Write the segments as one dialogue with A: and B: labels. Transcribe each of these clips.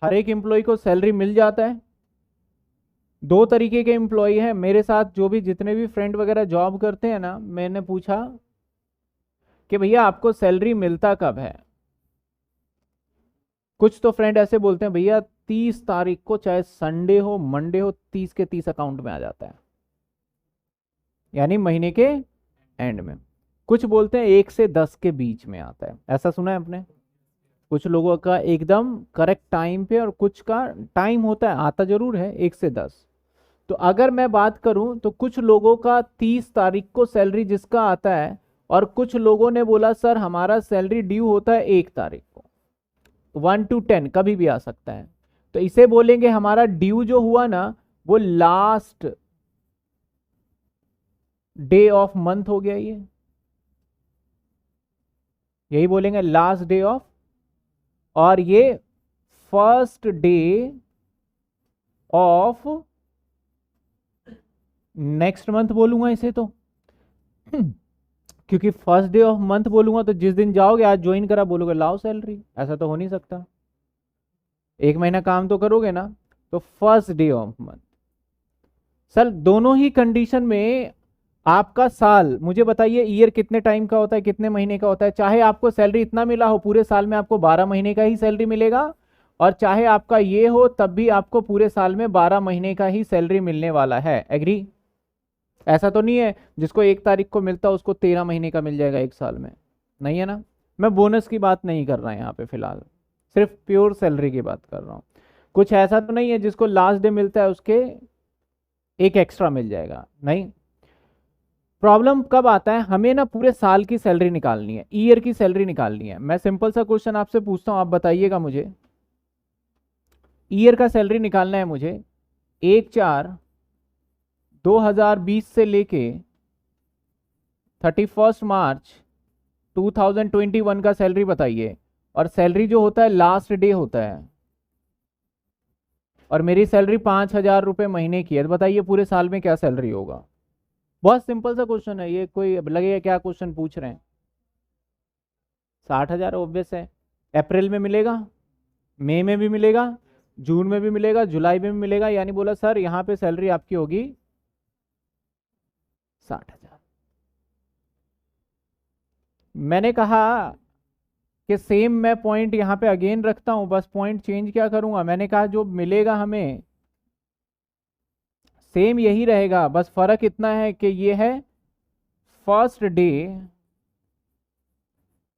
A: हर एक एम्प्लॉय को सैलरी मिल जाता है। दो तरीके के एम्प्लॉय हैं मेरे साथ, जो भी जितने भी फ्रेंड वगैरह जॉब करते हैं ना, मैंने पूछा कि भैया आपको सैलरी मिलता कब है। कुछ तो फ्रेंड ऐसे बोलते हैं भैया 30 तारीख को, चाहे संडे हो मंडे हो, 30 के 30 अकाउंट में आ जाता है, यानी महीने के एंड में। कुछ बोलते हैं 1 से 10 के बीच में आता है, ऐसा सुना है आपने। कुछ लोगों का एकदम करेक्ट टाइम पे, और कुछ का टाइम होता है, आता जरूर है 1 से 10। तो अगर मैं बात करूं तो कुछ लोगों का 30 तारीख को सैलरी जिसका आता है, और कुछ लोगों ने बोला सर हमारा सैलरी ड्यू होता है 1 तारीख को। 1 to 10 कभी भी आ सकता है। तो इसे बोलेंगे हमारा ड्यू जो हुआ ना, वो लास्ट डे ऑफ मंथ हो गया। ये यही बोलेंगे लास्ट डे ऑफ, और ये first day of next month बोलूंगा इसे तो। क्योंकि फर्स्ट डे ऑफ मंथ बोलूंगा तो जिस दिन जाओगे आज ज्वाइन करा बोलोगे लाओ सैलरी, ऐसा तो हो नहीं सकता। एक महीना काम तो करोगे ना। तो first day of month. Sir दोनों ही कंडीशन में आपका साल, मुझे बताइए ईयर कितने टाइम का होता है, कितने महीने का होता है। चाहे आपको सैलरी इतना मिला हो, पूरे साल में आपको 12 महीने का ही सैलरी मिलेगा, और चाहे आपका ये हो तब भी आपको पूरे साल में 12 महीने का ही सैलरी मिलने वाला है। एग्री। ऐसा तो नहीं है जिसको 1 तारीख को मिलता है उसको 13 महीने का मिल जाएगा एक साल में, नहीं है ना। मैं बोनस की बात नहीं कर रहा यहाँ पे फिलहाल, सिर्फ प्योर सैलरी की बात कर रहा हूँ। कुछ ऐसा तो नहीं है जिसको लास्ट डे मिलता है उसके एक एक्स्ट्रा मिल जाएगा, नहीं। प्रॉब्लम कब आता है, हमें ना पूरे साल की सैलरी निकालनी है, ईयर की सैलरी निकालनी है। मैं सिंपल सा क्वेश्चन आपसे पूछता हूँ, आप बताइएगा मुझे। ईयर का सैलरी निकालना है मुझे, 1/4/2020 से लेके 31 मार्च 2021 का सैलरी बताइए। और सैलरी जो होता है लास्ट डे होता है, और मेरी सैलरी 5,000 रुपये महीने की है, तो बताइए पूरे साल में क्या सैलरी होगा। बहुत सिंपल सा क्वेश्चन है ये, कोई लगेगा क्या क्वेश्चन पूछ रहे हैं। 60,000 ऑब्वियस है। अप्रैल में मिलेगा, मई में भी मिलेगा, जून में भी मिलेगा, जुलाई में भी मिलेगा, यानी बोला सर यहाँ पे सैलरी आपकी होगी 60,000। मैंने कहा कि सेम मैं पॉइंट यहाँ पे अगेन रखता हूँ, बस पॉइंट चेंज क्या करूंगा। मैंने कहा जो मिलेगा हमें सेम यही रहेगा, बस फर्क इतना है कि ये है फर्स्ट डे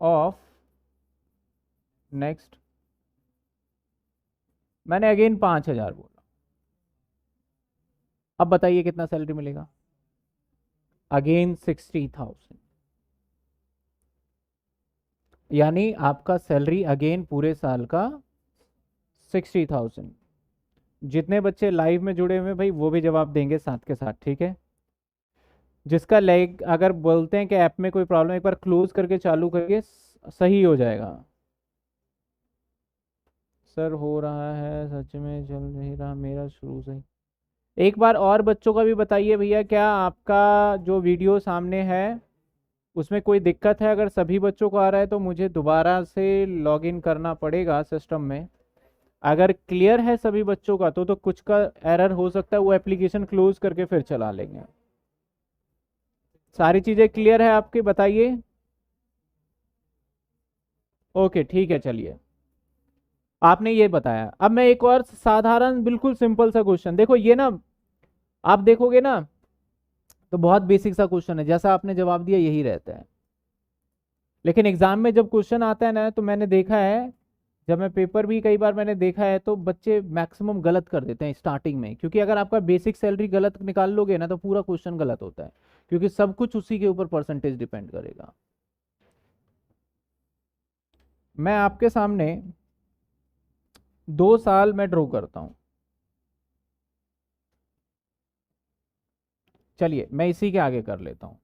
A: ऑफ नेक्स्ट। मैंने अगेन 5,000 बोला। अब बताइए कितना सैलरी मिलेगा, अगेन 60,000। यानी आपका सैलरी अगेन पूरे साल का 60,000। जितने बच्चे लाइव में जुड़े हुए हैं भाई वो भी जवाब देंगे साथ के साथ, ठीक है। जिसका लाइक अगर बोलते हैं कि ऐप में कोई प्रॉब्लम, एक बार क्लोज करके चालू करके सही हो जाएगा। सर हो रहा है, सच में चल नहीं रहा मेरा शुरू से। एक बार और बच्चों का भी बताइए भैया, क्या आपका जो वीडियो सामने है उसमें कोई दिक्कत है। अगर सभी बच्चों को आ रहा है तो मुझे दोबारा से लॉगिन करना पड़ेगा सिस्टम में। अगर क्लियर है सभी बच्चों का तो कुछ का एरर हो सकता है, वो एप्लीकेशन क्लोज करके फिर चला लेंगे। सारी चीज़ें क्लियर है आपकी, बताइए। ओके ठीक है, चलिए आपने ये बताया। अब मैं एक और साधारण बिल्कुल सिंपल सा क्वेश्चन, देखो ये ना आप देखोगे ना तो बहुत बेसिक सा क्वेश्चन है, जैसा आपने जवाब दिया यही रहता है। लेकिन एग्जाम में जब क्वेश्चन आता है ना, तो मैंने देखा है, जब मैं पेपर भी कई बार मैंने देखा है, तो बच्चे मैक्सिमम गलत कर देते हैं स्टार्टिंग में। क्योंकि अगर आपका बेसिक सैलरी गलत निकाल लोगे ना तो पूरा क्वेश्चन गलत होता है, क्योंकि सब कुछ उसी के ऊपर परसेंटेज डिपेंड करेगा। मैं आपके सामने 2 साल में ड्रॉ करता हूं। चलिए मैं इसी के आगे कर लेता हूं।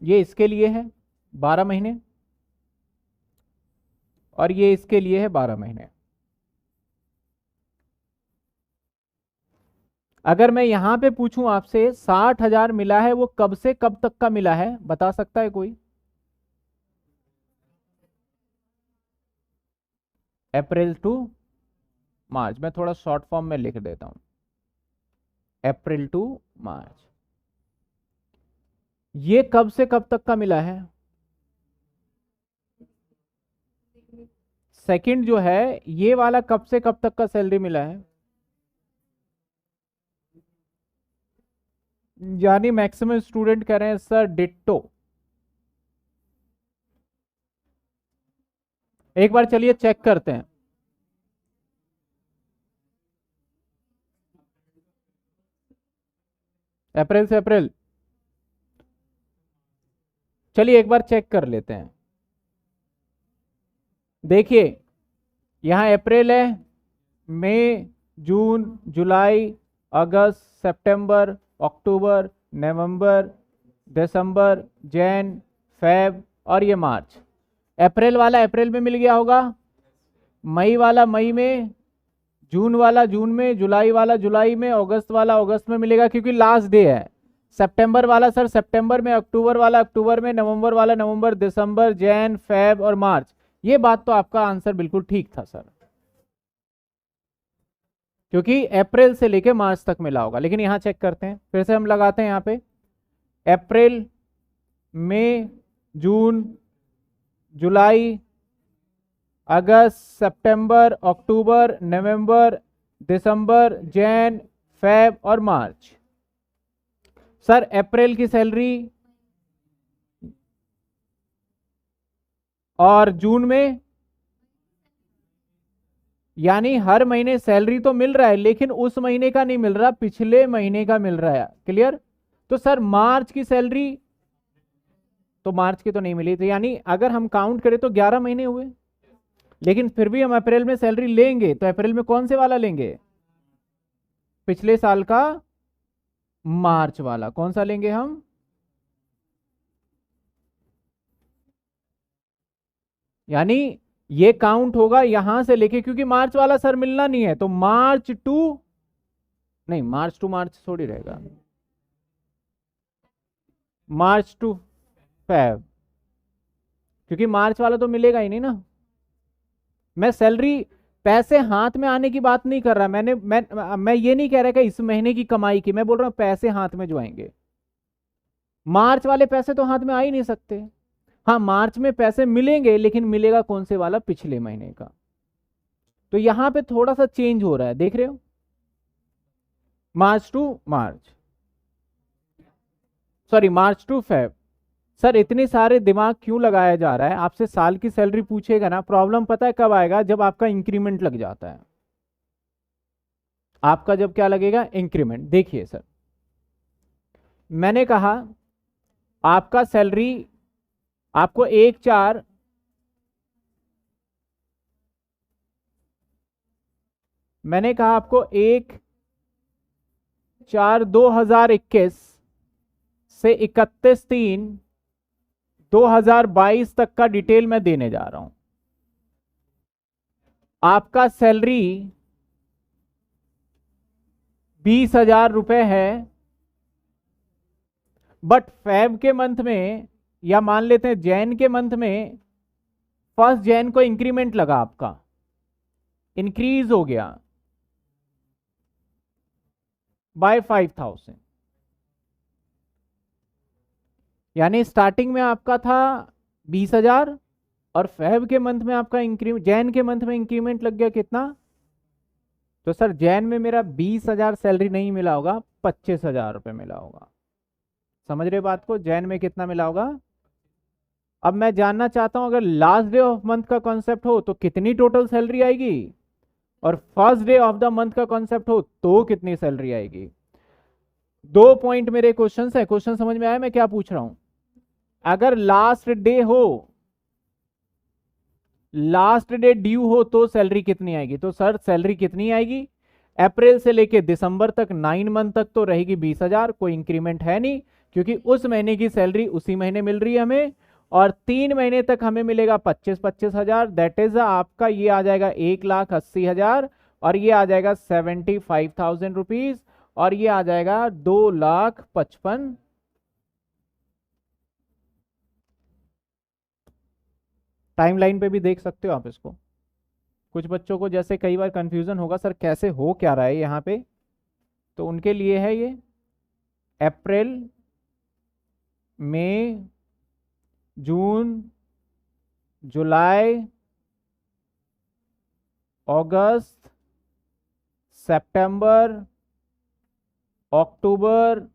A: ये इसके लिए है 12 महीने, और ये इसके लिए है 12 महीने। अगर मैं यहां पे पूछूं आपसे 60,000 मिला है, वो कब से कब तक का मिला है, बता सकता है कोई। अप्रैल टू मार्च, मैं थोड़ा शॉर्ट फॉर्म में लिख देता हूं, अप्रैल टू मार्च। ये कब से कब तक का मिला है? सेकंड जो है ये वाला कब से कब तक का सैलरी मिला है? यानी मैक्सिमम स्टूडेंट कह रहे हैं सर डिट्टो। एक बार चलिए चेक करते हैं। अप्रैल से अप्रैल, चलिए एक बार चेक कर लेते हैं। देखिए यहां अप्रैल है, मई, जून, जुलाई, अगस्त, सितंबर, अक्टूबर, नवंबर, दिसंबर, जैन, फेब और ये मार्च। अप्रैल वाला अप्रैल में मिल गया होगा, मई वाला मई में, जून वाला जून में, जुलाई वाला जुलाई में, अगस्त वाला अगस्त में मिलेगा क्योंकि लास्ट डे है। सितंबर वाला सर सितंबर में, अक्टूबर वाला अक्टूबर में, नवंबर वाला नवंबर, दिसंबर, जैन, फेब और मार्च। ये बात तो आपका आंसर बिल्कुल ठीक था सर, क्योंकि अप्रैल से लेके मार्च तक मिला होगा। लेकिन यहां चेक करते हैं, फिर से हम लगाते हैं यहां पे अप्रैल, मई, जून, जुलाई, अगस्त, सितंबर, अक्टूबर, नवंबर, दिसंबर, जैन, फेब और मार्च। सर अप्रैल की सैलरी और जून में, यानी हर महीने सैलरी तो मिल रहा है लेकिन उस महीने का नहीं मिल रहा, पिछले महीने का मिल रहा है। क्लियर? तो सर मार्च की सैलरी, तो मार्च की तो नहीं मिली, तो यानी अगर हम काउंट करें तो 11 महीने हुए, लेकिन फिर भी हम अप्रैल में सैलरी लेंगे तो अप्रैल में कौन से वाला लेंगे? पिछले साल का मार्च वाला। कौन सा लेंगे हम? यानी ये काउंट होगा यहां से लेके, क्योंकि मार्च वाला सर मिलना नहीं है, तो मार्च टू, नहीं मार्च टू मार्च थोड़ी रहेगा, मार्च टू फेब, क्योंकि मार्च वाला तो मिलेगा ही नहीं ना। मैं सैलरी पैसे हाथ में आने की बात नहीं कर रहा, मैं ये नहीं कह रहा कि इस महीने की कमाई की, मैं बोल रहा हूं पैसे हाथ में जो आएंगे। मार्च वाले पैसे तो हाथ में आ ही नहीं सकते। हाँ मार्च में पैसे मिलेंगे, लेकिन मिलेगा कौन से वाला? पिछले महीने का। तो यहां पे थोड़ा सा चेंज हो रहा है, देख रहे हो, March to March, sorry March to Feb. Sir इतने सारे दिमाग क्यों लगाया जा रहा है? आपसे साल की सैलरी पूछेगा ना, प्रॉब्लम पता है कब आएगा? जब आपका इंक्रीमेंट लग जाता है। आपका जब क्या लगेगा? इंक्रीमेंट। देखिए सर, मैंने कहा आपका सैलरी आपको 1/4, मैंने कहा आपको 1/4/2021 से 31/3/2022 तक का डिटेल मैं देने जा रहा हूं। आपका सैलरी 20,000 रुपए है, बट फेब के मंथ में, या मान लेते हैं जैन के मंथ में, 1 जैन को इंक्रीमेंट लगा, आपका इंक्रीज हो गया बाय 5,000। यानी स्टार्टिंग में आपका था 20,000 और फेब के मंथ में आपका इंक्रीमेंट, जैन के मंथ में इंक्रीमेंट लग गया कितना? तो सर जैन में मेरा 20,000 सैलरी नहीं मिला होगा, 25,000 रुपये मिला होगा। समझ रहे बात को? जैन में कितना मिला होगा? अब मैं जानना चाहता हूं अगर लास्ट डे ऑफ मंथ का कॉन्सेप्ट हो तो कितनी टोटल सैलरी आएगी, और first day of the month का कॉन्सेप्ट हो तो कितनी सैलरी आएगी। 2 पॉइंट मेरे क्वेश्चन है, क्वेश्चन समझ में आया मैं क्या पूछ रहा हूं? अगर लास्ट डे हो, लास्ट डे ड्यू हो तो सैलरी कितनी आएगी? तो सर सैलरी कितनी आएगी? अप्रैल से लेके दिसंबर तक 9 मंथ तक तो रहेगी 20,000, कोई इंक्रीमेंट है नहीं, क्योंकि उस महीने की सैलरी उसी महीने मिल रही है हमें। और 3 महीने तक हमें मिलेगा 25,000। दैट इज आपका ये आ जाएगा 1,80,000, और ये आ जाएगा 75,000 रुपीज, और ये आ जाएगा 2,55,000। टाइमलाइन पे भी देख सकते हो आप इसको। कुछ बच्चों को जैसे कई बार कंफ्यूजन होगा सर कैसे हो क्या रहा है यहाँ पे, तो उनके लिए है ये अप्रैल, मई, जून, जुलाई, अगस्त, सितंबर, अक्टूबर,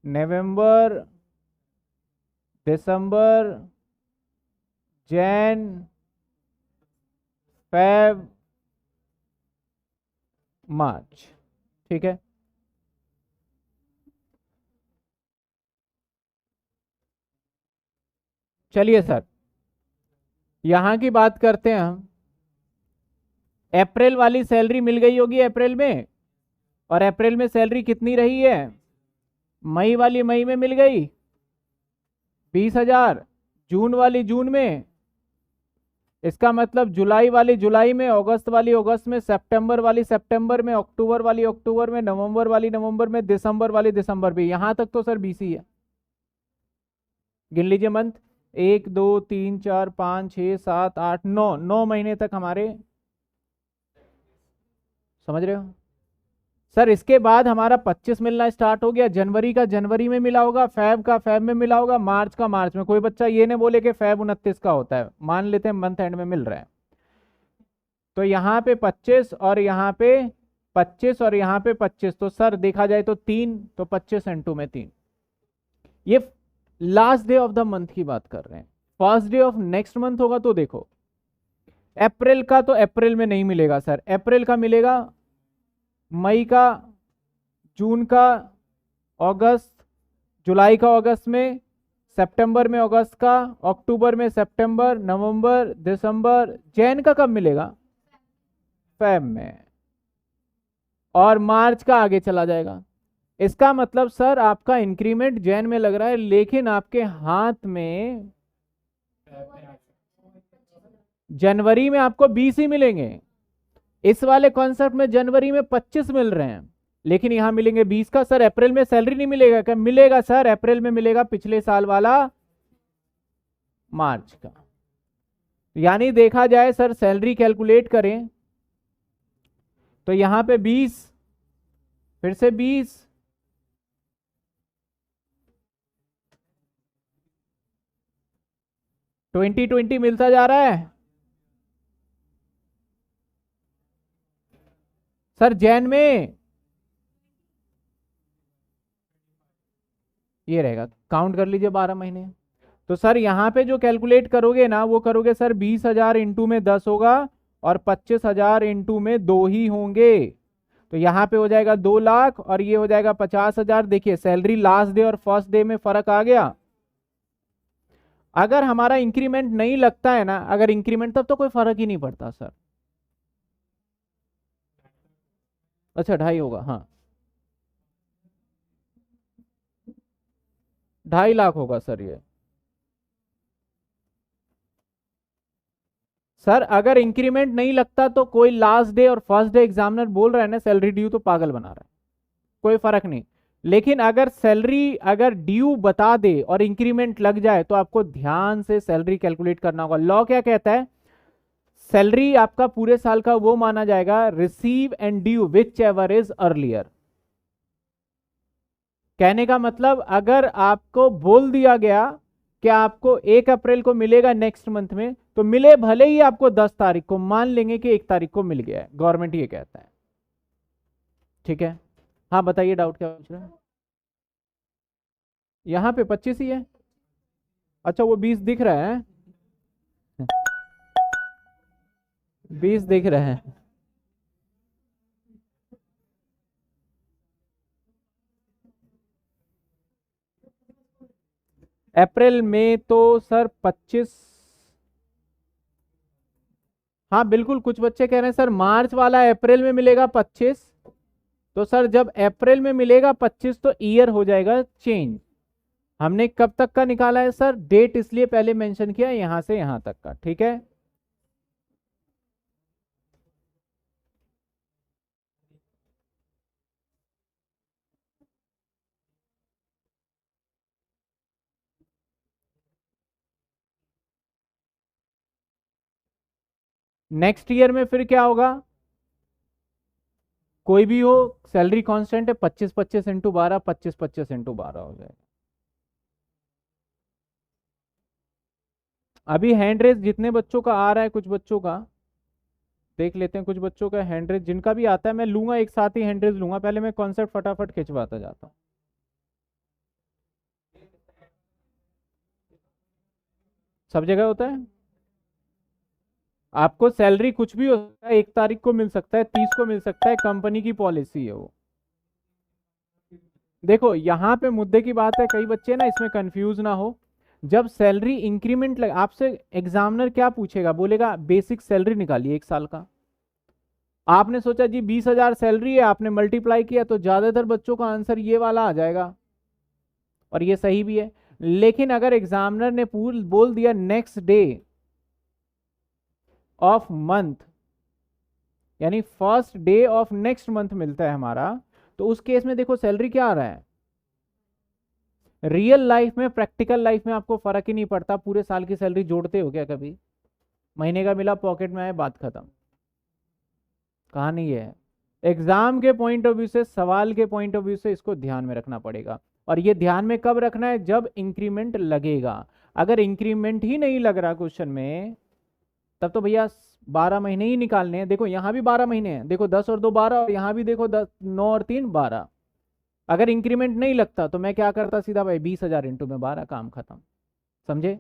A: नवंबर, दिसंबर, जैन, फेब, मार्च। ठीक है, चलिए सर यहां की बात करते हैं हम। अप्रैल वाली सैलरी मिल गई होगी अप्रैल में, और अप्रैल में सैलरी कितनी रही है? मई वाली मई में मिल गई 20,000, जून वाली जून में, इसका मतलब जुलाई वाली जुलाई में, अगस्त वाली अगस्त में, सितंबर वाली सितंबर में, अक्टूबर वाली अक्टूबर में, नवंबर वाली नवंबर में, दिसंबर वाली दिसंबर में। यहां तक तो सर बीसी है। गिन लीजिए मंथ, 1 2 3 4 5 6 7 8 9, 9 महीने तक हमारे, समझ रहे हो सर। इसके बाद हमारा 25 मिलना स्टार्ट हो गया। जनवरी का जनवरी में मिला होगा, फैब का फैब में मिला होगा, मार्च का मार्च में। कोई बच्चा ये नहीं बोले कि फैब 29 का होता है, मान लेते हैं मंथ एंड में मिल रहा है। तो यहाँ पे 25 और यहाँ पे 25 और यहाँ पे 25, तो सर देखा जाए तो 3, तो 25 इंटू में 3। ये last day of the month की बात कर रहे हैं। First day of next month होगा तो देखो, अप्रैल का तो अप्रैल में नहीं मिलेगा सर, अप्रैल का मिलेगा मई का, जून का, अगस्त, जुलाई का अगस्त में, सितंबर में अगस्त का, अक्टूबर में सितंबर, नवंबर, दिसंबर, जैन का कब मिलेगा? फेब में, और मार्च का आगे चला जाएगा। इसका मतलब सर आपका इंक्रीमेंट जैन में लग रहा है, लेकिन आपके हाथ में जनवरी में आपको 20 ही मिलेंगे। इस वाले कॉन्सेप्ट में जनवरी में 25 मिल रहे हैं, लेकिन यहां मिलेंगे 20 का। सर अप्रैल में सैलरी नहीं मिलेगा क्या? मिलेगा सर, अप्रैल में मिलेगा पिछले साल वाला मार्च का। यानी देखा जाए सर, सैलरी कैलकुलेट करें तो यहां पे 20, फिर से 20, ट्वेंटी 20 मिलता जा रहा है सर। जैन में ये रहेगा, काउंट कर लीजिए 12 महीने। तो सर यहाँ पे जो कैलकुलेट करोगे ना, वो करोगे सर 20,000 इंटू में 10 होगा, और 25,000 इंटू में 2 ही होंगे। तो यहाँ पे हो जाएगा 2 लाख, और ये हो जाएगा 50,000। देखिए सैलरी लास्ट डे और फर्स्ट डे में फर्क आ गया। अगर हमारा इंक्रीमेंट नहीं लगता है ना, अगर इंक्रीमेंट, तब तो कोई फर्क ही नहीं पड़ता सर। अच्छा 2.5 होगा, हाँ 2.5 लाख होगा सर ये। सर अगर इंक्रीमेंट नहीं लगता तो कोई लास्ट डे और फर्स्ट डे एग्जामिनर बोल रहा है ना सैलरी ड्यू, तो पागल बना रहा है, कोई फर्क नहीं। लेकिन अगर सैलरी अगर ड्यू बता दे और इंक्रीमेंट लग जाए, तो आपको ध्यान से सैलरी कैलकुलेट करना होगा। लॉ क्या कहता है? सैलरी आपका पूरे साल का वो माना जाएगा, receive and due which ever is earlier. कहने का मतलब, अगर आपको बोल दिया गया कि आपको 1 अप्रैल को मिलेगा नेक्स्ट मंथ में, तो मिले भले ही आपको 10 तारीख को, मान लेंगे कि 1 तारीख को मिल गया है, गवर्नमेंट ये कहता है। ठीक है, हाँ बताइए डाउट क्या पूछ रहे हैं? यहाँ पे 25 ही है। अच्छा वो 20 दिख रहा है, 20 दिख रहे हैं। अप्रैल में तो सर 25, हाँ बिल्कुल। कुछ बच्चे कह रहे हैं सर मार्च वाला अप्रैल में मिलेगा 25, तो सर जब अप्रैल में मिलेगा 25 तो ईयर हो जाएगा चेंज। हमने कब तक का निकाला है सर? डेट इसलिए पहले मेंशन किया, यहां से यहां तक का। ठीक है, नेक्स्ट ईयर में फिर क्या होगा, कोई भी हो सैलरी कांस्टेंट है, 25 25 × 12, 25 25 × 12 हो जाएगा। अभी हैंड रेस जितने बच्चों का आ रहा है, कुछ बच्चों का देख लेते हैं, कुछ बच्चों का हैंड रेस जिनका भी आता है मैं लूंगा, एक साथ ही हैंड रेस लूंगा, पहले मैं कॉन्सेप्ट फटाफट खिंचवाता जाता हूँ। सब जगह होता है। आपको सैलरी कुछ भी हो सकता है, 1 तारीख को मिल सकता है, 30 को मिल सकता है, कंपनी की पॉलिसी है वो। देखो यहाँ पे मुद्दे की बात है, कई बच्चे ना इसमें कंफ्यूज ना हो। जब सैलरी इंक्रीमेंट आपसे एग्जामिनर क्या पूछेगा, बोलेगा बेसिक सैलरी निकालिए 1 साल का। आपने सोचा जी 20,000 सैलरी है, आपने मल्टीप्लाई किया, तो ज्यादातर बच्चों का आंसर ये वाला आ जाएगा, और ये सही भी है। लेकिन अगर एग्जामिनर ने पूल बोल दिया नेक्स्ट डे ऑफ मंथ, यानी first day of next month मिलता है हमारा, तो उस केस में देखो सैलरी क्या आ रहा है। रियल लाइफ में, प्रैक्टिकल लाइफ में आपको फर्क ही नहीं पड़ता, पूरे साल की सैलरी जोड़ते हो क्या कभी? महीने का मिला पॉकेट में आया, बात खत्म, कहानी ये है। एग्जाम के पॉइंट ऑफ व्यू से, सवाल के पॉइंट ऑफ व्यू से इसको ध्यान में रखना पड़ेगा। और ये ध्यान में कब रखना है, जब इंक्रीमेंट लगेगा। अगर इंक्रीमेंट ही नहीं लग रहा क्वेश्चन में, तब तो भैया 12 महीने ही निकालने हैं। देखो यहाँ भी 12 महीने हैं, देखो 10 और 2 12, और यहाँ भी देखो 9 और 3 12। अगर इंक्रीमेंट नहीं लगता तो मैं क्या करता, सीधा भाई 20,000 इंटू में 12, काम खत्म। समझे?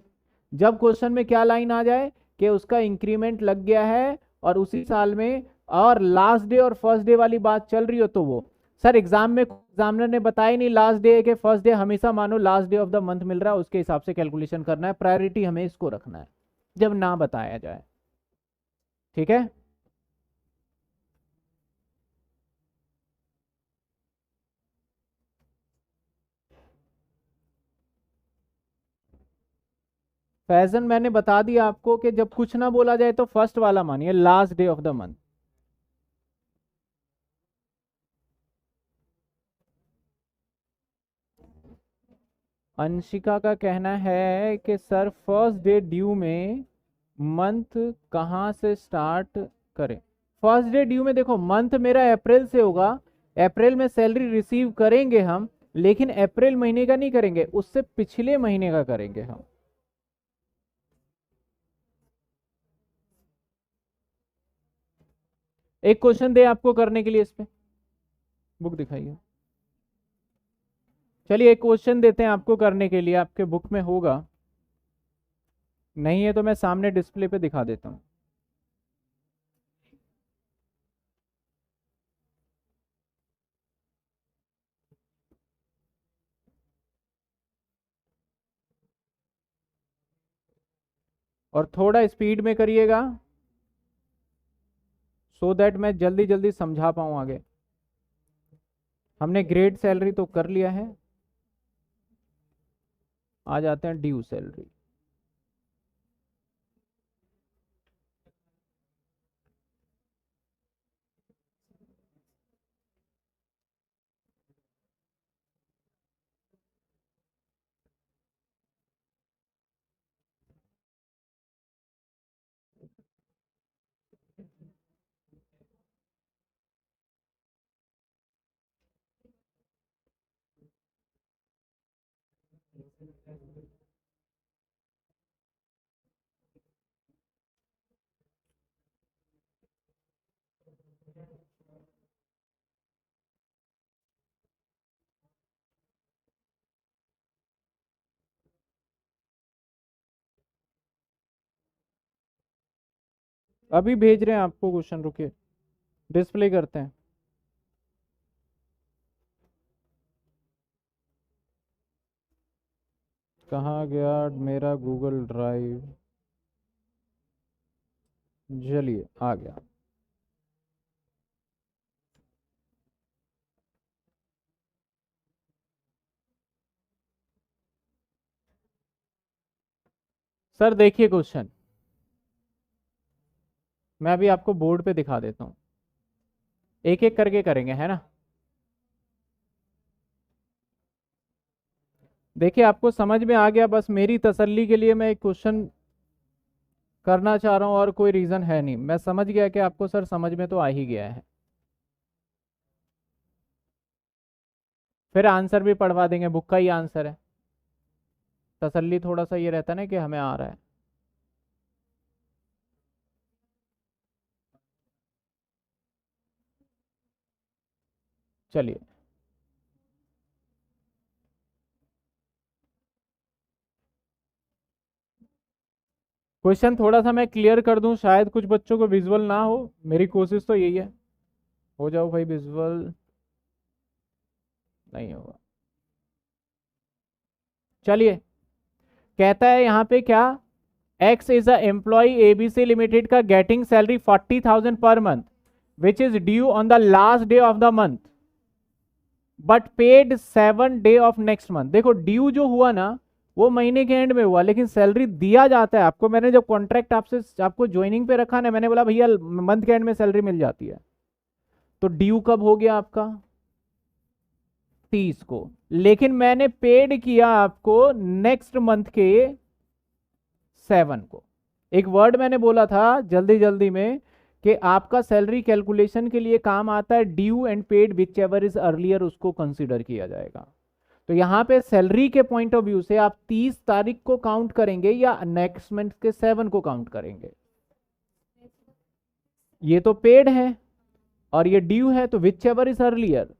A: जब क्वेश्चन में क्या लाइन आ जाए कि उसका इंक्रीमेंट लग गया है और उसी साल में, और लास्ट डे और फर्स्ट डे वाली बात चल रही हो, तो वो सर एग्जाम में एग्जामिनर ने बताया नहीं लास्ट डे है कि फर्स्ट डे, हमेशा मानो last day of the month मिल रहा है, उसके हिसाब से कैलकुलेशन करना है, प्रायोरिटी हमें इसको रखना है जब ना बताया जाए। ठीक है? फैजन मैंने बता दिया आपको कि जब कुछ ना बोला जाए तो फर्स्ट वाला मानिए, last day of the month. Anshika का कहना है कि सर फर्स्ट डे ड्यू में मंथ कहाँ से स्टार्ट करें? फर्स्ट डे ड्यू में देखो, मंथ मेरा अप्रैल से होगा, अप्रैल में सैलरी रिसीव करेंगे हम, लेकिन अप्रैल महीने का नहीं करेंगे, उससे पिछले महीने का करेंगे हम। एक क्वेश्चन दे आपको करने के लिए, इस पे बुक दिखाइए। चलिए एक क्वेश्चन देते हैं आपको करने के लिए, आपके बुक में होगा, नहीं है तो मैं सामने डिस्प्ले पे दिखा देता हूँ। और थोड़ा स्पीड में करिएगा, सो दैट मैं जल्दी जल्दी समझा पाऊँ आगे। हमने ग्रेड सैलरी तो कर लिया है, आ जाते हैं ड्यू सैलरी। अभी भेज रहे हैं आपको क्वेश्चन, रुकिए डिस्प्ले करते हैं। कहाँ गया मेरा गूगल ड्राइव? चलिए आ गया। सर देखिए क्वेश्चन, मैं अभी आपको बोर्ड पे दिखा देता हूँ, एक एक करके करेंगे, है ना? देखिए आपको समझ में आ गया, बस मेरी तसल्ली के लिए मैं एक क्वेश्चन करना चाह रहा हूँ और कोई रीज़न है नहीं। मैं समझ गया कि आपको सर समझ में तो आ ही गया है। फिर आंसर भी पढ़वा देंगे, बुक का ही आंसर है। तसल्ली थोड़ा सा ये रहता है ना कि हमें आ रहा है। चलिए, क्वेश्चन थोड़ा सा मैं क्लियर कर दूं, शायद कुछ बच्चों को विजुअल ना हो, मेरी कोशिश तो यही है। हो जाओ भाई विजुअल। नहीं होगा। चलिए, कहता है यहाँ पे क्या, X is a employ ABC limited का getting salary 40,000 per month which is due on the last day of the month but paid 7 day of next month. देखो ड्यू जो हुआ ना वो महीने के एंड में हुआ, लेकिन सैलरी दिया जाता है आपको। मैंने जब कॉन्ट्रैक्ट आपसे आपको ज्वाइनिंग पे रखा ना, मैंने बोला भैया मंथ के एंड में सैलरी मिल जाती है। तो ड्यू कब हो गया आपका, 30 को, लेकिन मैंने पेड किया आपको नेक्स्ट मंथ के 7 को। एक वर्ड मैंने बोला था जल्दी जल्दी में कि आपका सैलरी कैलकुलेशन के लिए काम आता है due and paid which ever is earlier, उसको कंसीडर किया जाएगा। तो यहां पे सैलरी के पॉइंट ऑफ व्यू से आप 30 तारीख को काउंट करेंगे या नेक्स्ट मंथ के 7 को काउंट करेंगे। ये तो पेड है और ये ड्यू है, तो विच एवर इज अर्लियर,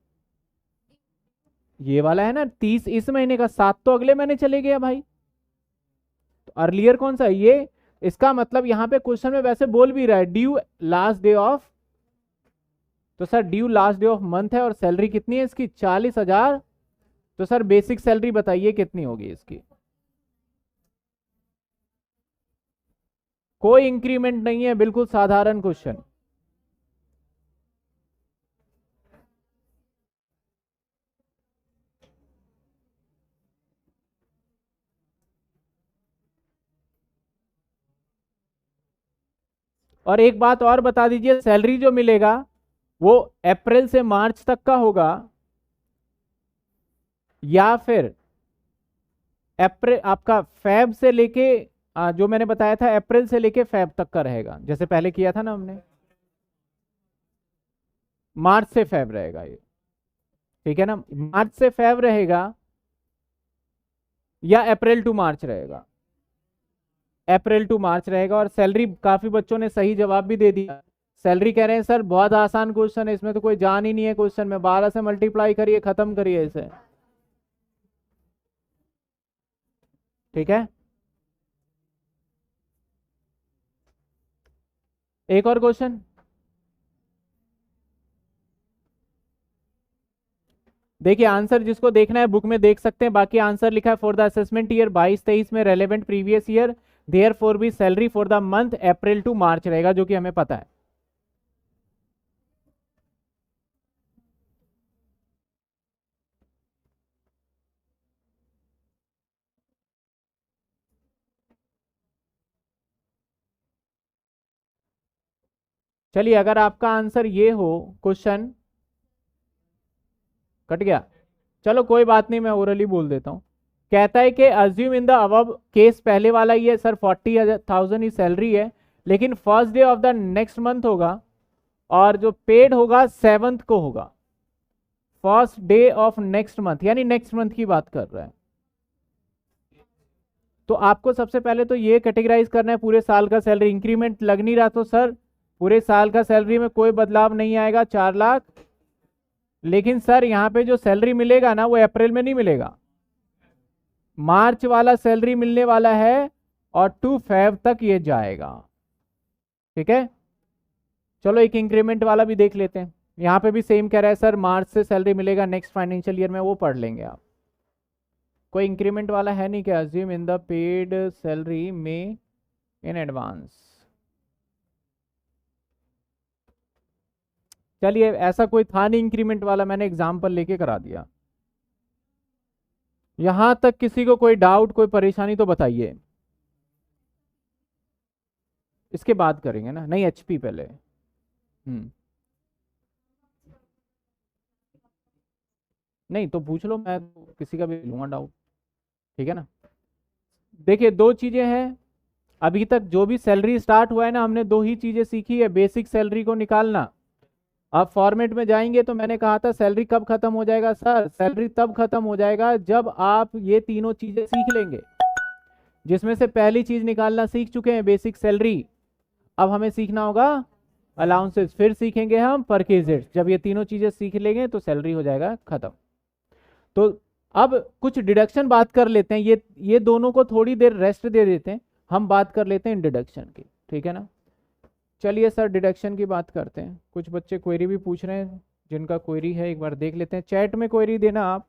A: ये वाला है ना 30 इस महीने का, 7 तो अगले महीने चले गया भाई। तो अर्लियर कौन सा है ये, इसका मतलब यहां पे क्वेश्चन में वैसे बोल भी रहा है ड्यू लास्ट डे ऑफ, तो sir due last day of month है और सैलरी कितनी है इसकी 40,000। तो सर बेसिक सैलरी बताइए कितनी होगी इसकी। कोई इंक्रीमेंट नहीं है, बिल्कुल साधारण क्वेश्चन। और एक बात और बता दीजिए, सैलरी जो मिलेगा वो अप्रैल से मार्च तक का होगा या फिर अप्रैल आपका फैब से लेके जो मैंने बताया था अप्रैल से लेके फैब तक का रहेगा, जैसे पहले किया था ना हमने। मार्च से फैब रहेगा ये, ठीक है ना, मार्च से फैब रहेगा या अप्रैल टू मार्च रहेगा, अप्रैल टू मार्च रहेगा। और सैलरी, काफी बच्चों ने सही जवाब भी दे दिया। सैलरी कह रहे हैं सर बहुत आसान क्वेश्चन है, इसमें तो कोई जान ही नहीं है क्वेश्चन में, 12 से मल्टीप्लाई करिए खत्म करिए इसे, ठीक है। एक और क्वेश्चन देखिए, आंसर जिसको देखना है बुक में देख सकते हैं, बाकी आंसर लिखा है फॉर द असेसमेंट ईयर 22-23 में relevant previous year there for भी salary for the month April to March रहेगा, जो कि हमें पता है। चलिए, अगर आपका आंसर ये हो, क्वेश्चन कट गया, चलो कोई बात नहीं, मैं ओरली बोल देता हूं। कहता है कि assume in the above case, पहले वाला ये सर 40,000 ही सैलरी है, लेकिन first day of the next month होगा और जो पेड होगा 7th को होगा, first day of next month, यानी नेक्स्ट मंथ की बात कर रहा है। तो आपको सबसे पहले तो ये कैटेगराइज करना है पूरे साल का सैलरी। इंक्रीमेंट लग नहीं रहा तो सर पूरे साल का सैलरी में कोई बदलाव नहीं आएगा, 4 लाख। लेकिन सर यहाँ पे जो सैलरी मिलेगा ना वो अप्रैल में नहीं मिलेगा, मार्च वाला सैलरी मिलने वाला है और 2 फेब तक ये जाएगा, ठीक है। चलो एक इंक्रीमेंट वाला भी देख लेते हैं। यहाँ पे भी सेम कह रहा है सर मार्च से सैलरी मिलेगा नेक्स्ट फाइनेंशियल ईयर में, वो पढ़ लेंगे आप। कोई इंक्रीमेंट वाला है नहीं क्या, assume in the paid salary में इन एडवांस। चलिए, ऐसा कोई था नहीं इंक्रीमेंट वाला, मैंने एग्जाम्पल लेके करा दिया। यहां तक किसी को कोई डाउट, कोई परेशानी तो बताइए। इसके बाद करेंगे ना, नहीं एचपी पहले। नहीं तो पूछ लो, मैं तो किसी का भी लूंगा डाउट, ठीक है ना। देखिए दो चीजें हैं, अभी तक जो भी सैलरी स्टार्ट हुआ है ना, हमने दो ही चीजें सीखी है, बेसिक सैलरी को निकालना। अब फॉर्मेट में जाएंगे तो मैंने कहा था सैलरी कब खत्म हो जाएगा सर, सैलरी तब खत्म हो जाएगा जब आप ये तीनों चीजें सीख लेंगे, जिसमें से पहली चीज निकालना सीख चुके हैं, बेसिक सैलरी। अब हमें सीखना होगा अलाउंसेस, फिर सीखेंगे हम परकेजेस। जब ये तीनों चीजें सीख लेंगे तो सैलरी हो जाएगा खत्म। तो अब कुछ डिडक्शन बात कर लेते हैं, ये दोनों को थोड़ी देर रेस्ट दे देते हैं, हम बात कर लेते हैं डिडक्शन की, ठीक है ना। चलिए सर डिडक्शन की बात करते हैं। कुछ बच्चे क्वेरी भी पूछ रहे हैं, जिनका क्वेरी है एक बार देख लेते हैं, चैट में क्वेरी देना आप।